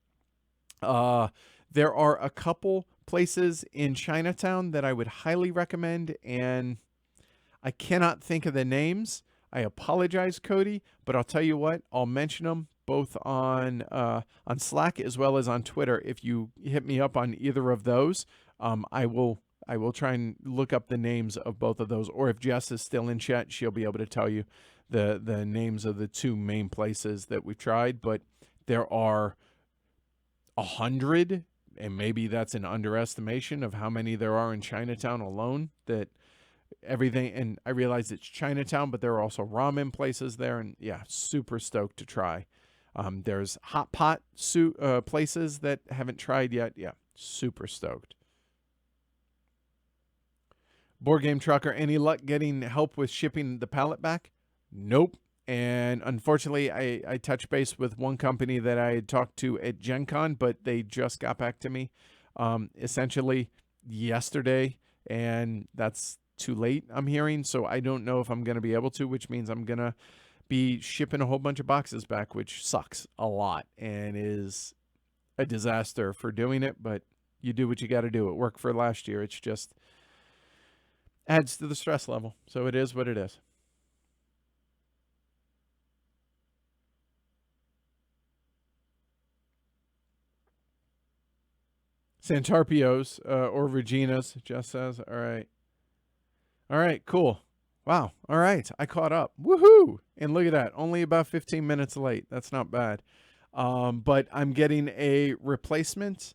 There are a couple places in Chinatown that I would highly recommend, and I cannot think of the names. I apologize, Cody, but I'll tell you what, I'll mention them both on Slack as well as on Twitter. If you hit me up on either of those, I will try and look up the names of both of those. Or if Jess is still in chat, she'll be able to tell you the names of the 2 main places that we've tried. But there are 100, and maybe that's an underestimation of how many there are in Chinatown alone. That everything, and I realize it's Chinatown, but there are also ramen places there, and yeah, super stoked to try. There's hot pot places that haven't tried yet. Yeah, super stoked. Board Game Trucker, any luck getting help with shipping the pallet back? Nope. And unfortunately, I touched base with one company that I had talked to at Gen Con, but they just got back to me essentially yesterday, and that's too late, I'm hearing. So I don't know if I'm going to be able to, which means I'm going to be shipping a whole bunch of boxes back, which sucks a lot and is a disaster for doing it. But you do what you got to do. It worked for last year. It's just adds to the stress level. So it is what it is. Santarpio's or Regina's, Jess says. All right, cool. Wow. All right. I caught up. Woohoo. And look at that. Only about 15 minutes late. That's not bad. But I'm getting a replacement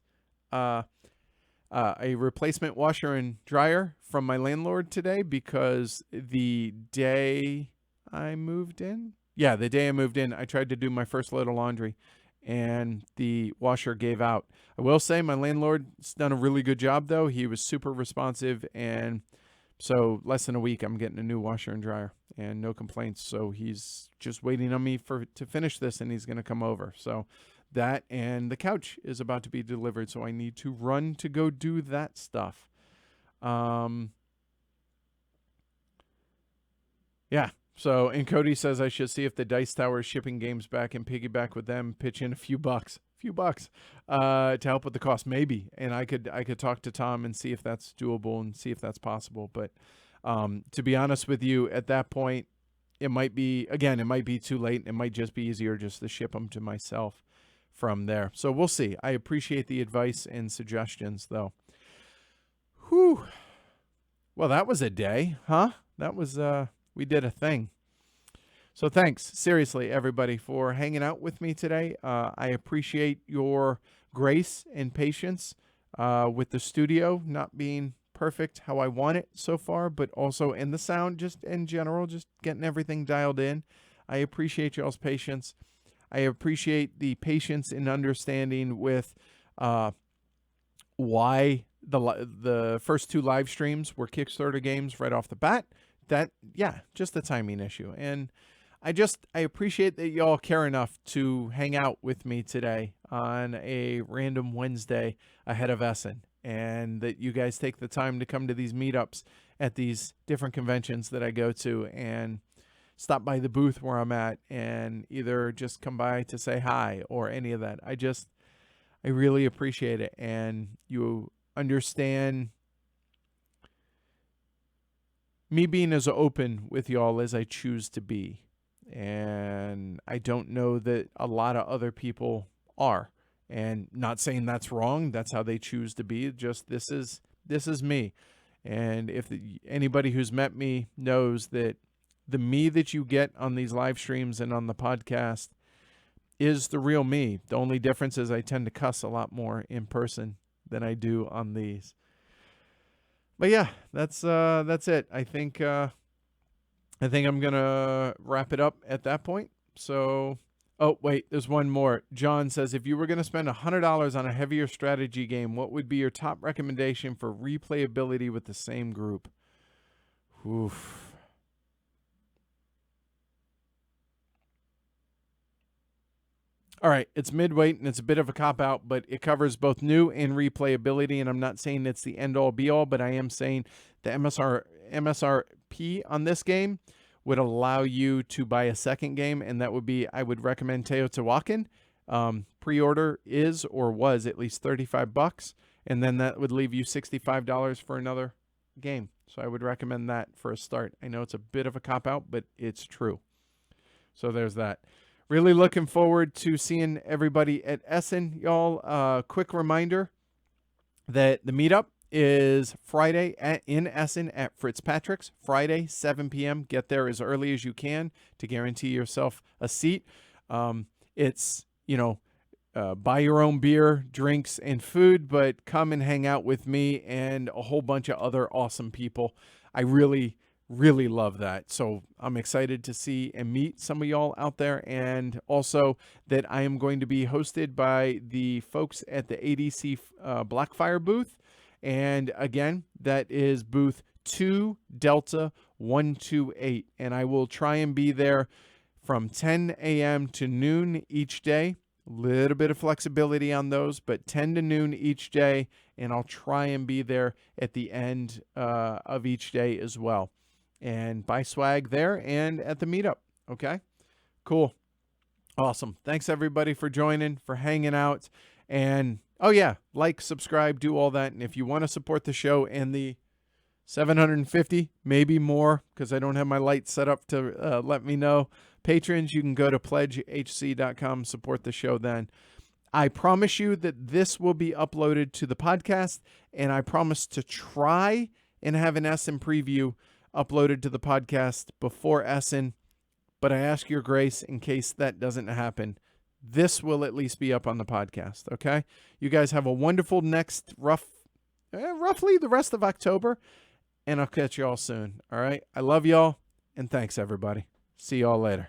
washer and dryer from my landlord today because the day I moved in, I tried to do my first load of laundry and the washer gave out. I will say my landlord's done a really good job though. He was super responsive, and so less than a week I'm getting a new washer and dryer and no complaints. So he's just waiting on me to finish this, and he's going to come over. So that, and the couch is about to be delivered, so I need to run to go do that stuff. Yeah. So, and Cody says I should see if the Dice Tower is shipping games back and piggyback with them, pitch in a few bucks to help with the cost, maybe. And I could talk to Tom and see if that's doable and see if that's possible. But to be honest with you, at that point, it might be too late. It might just be easier just to ship them to myself from there. So we'll see. I appreciate the advice and suggestions, though. Whew. Well, that was a day, huh? That was, we did a thing. So thanks, seriously, everybody, for hanging out with me today. I appreciate your grace and patience with the studio not being perfect how I want it so far, but also in the sound, just in general, just getting everything dialed in. I appreciate y'all's patience. I appreciate the patience and understanding with why the first two live streams were Kickstarter games right off the bat. That, yeah, just a timing issue. And I appreciate that y'all care enough to hang out with me today on a random Wednesday ahead of Essen, and that you guys take the time to come to these meetups at these different conventions that I go to and stop by the booth where I'm at and either just come by to say hi or any of that. I really appreciate it. And you understand me being as open with y'all as I choose to be. And I don't know that a lot of other people are. And not saying that's wrong. That's how they choose to be. Just this is me. And if anybody who's met me knows that the me that you get on these live streams and on the podcast is the real me. The only difference is I tend to cuss a lot more in person than I do on these. But yeah, that's it. I think I'm gonna wrap it up at that point. So, oh wait, there's one more. John says, if you were gonna spend $100 on a heavier strategy game, what would be your top recommendation for replayability with the same group? Oof. All right, it's midweight, and it's a bit of a cop-out, but it covers both new and replayability, and I'm not saying it's the end-all, be-all, but I am saying the MSRP on this game would allow you to buy a second game, and that would be, I would recommend Teotihuacan. Pre-order is or was at least $35, and then that would leave you $65 for another game. So I would recommend that for a start. I know it's a bit of a cop-out, but it's true. So there's that. Really looking forward to seeing everybody at Essen, y'all. Quick reminder that the meetup is Friday in Essen at Fitzpatrick's. Friday, 7 p.m. Get there as early as you can to guarantee yourself a seat. It's, buy your own beer, drinks, and food, but come and hang out with me and a whole bunch of other awesome people. I really love that. So I'm excited to see and meet some of y'all out there, and also that I am going to be hosted by the folks at the ADC Blackfire booth. And again, that is booth 2 Delta 128. And I will try and be there from 10 a.m. to noon each day. A little bit of flexibility on those, but 10 to noon each day. And I'll try and be there at the end of each day as well. And buy swag there and at the meetup. Okay, cool. Awesome. Thanks everybody for joining, for hanging out. And oh yeah, like, subscribe, do all that. And if you want to support the show and the 750, maybe more, because I don't have my lights set up to let me know, patrons, you can go to pledgehc.com, support the show then. I promise you that this will be uploaded to the podcast, and I promise to try and have an Essen preview uploaded to the podcast before Essen, but I ask your grace in case that doesn't happen. This will at least be up on the podcast, okay? You guys have a wonderful next roughly the rest of October, and I'll catch you all soon, all right? I love y'all, and thanks, everybody. See y'all later.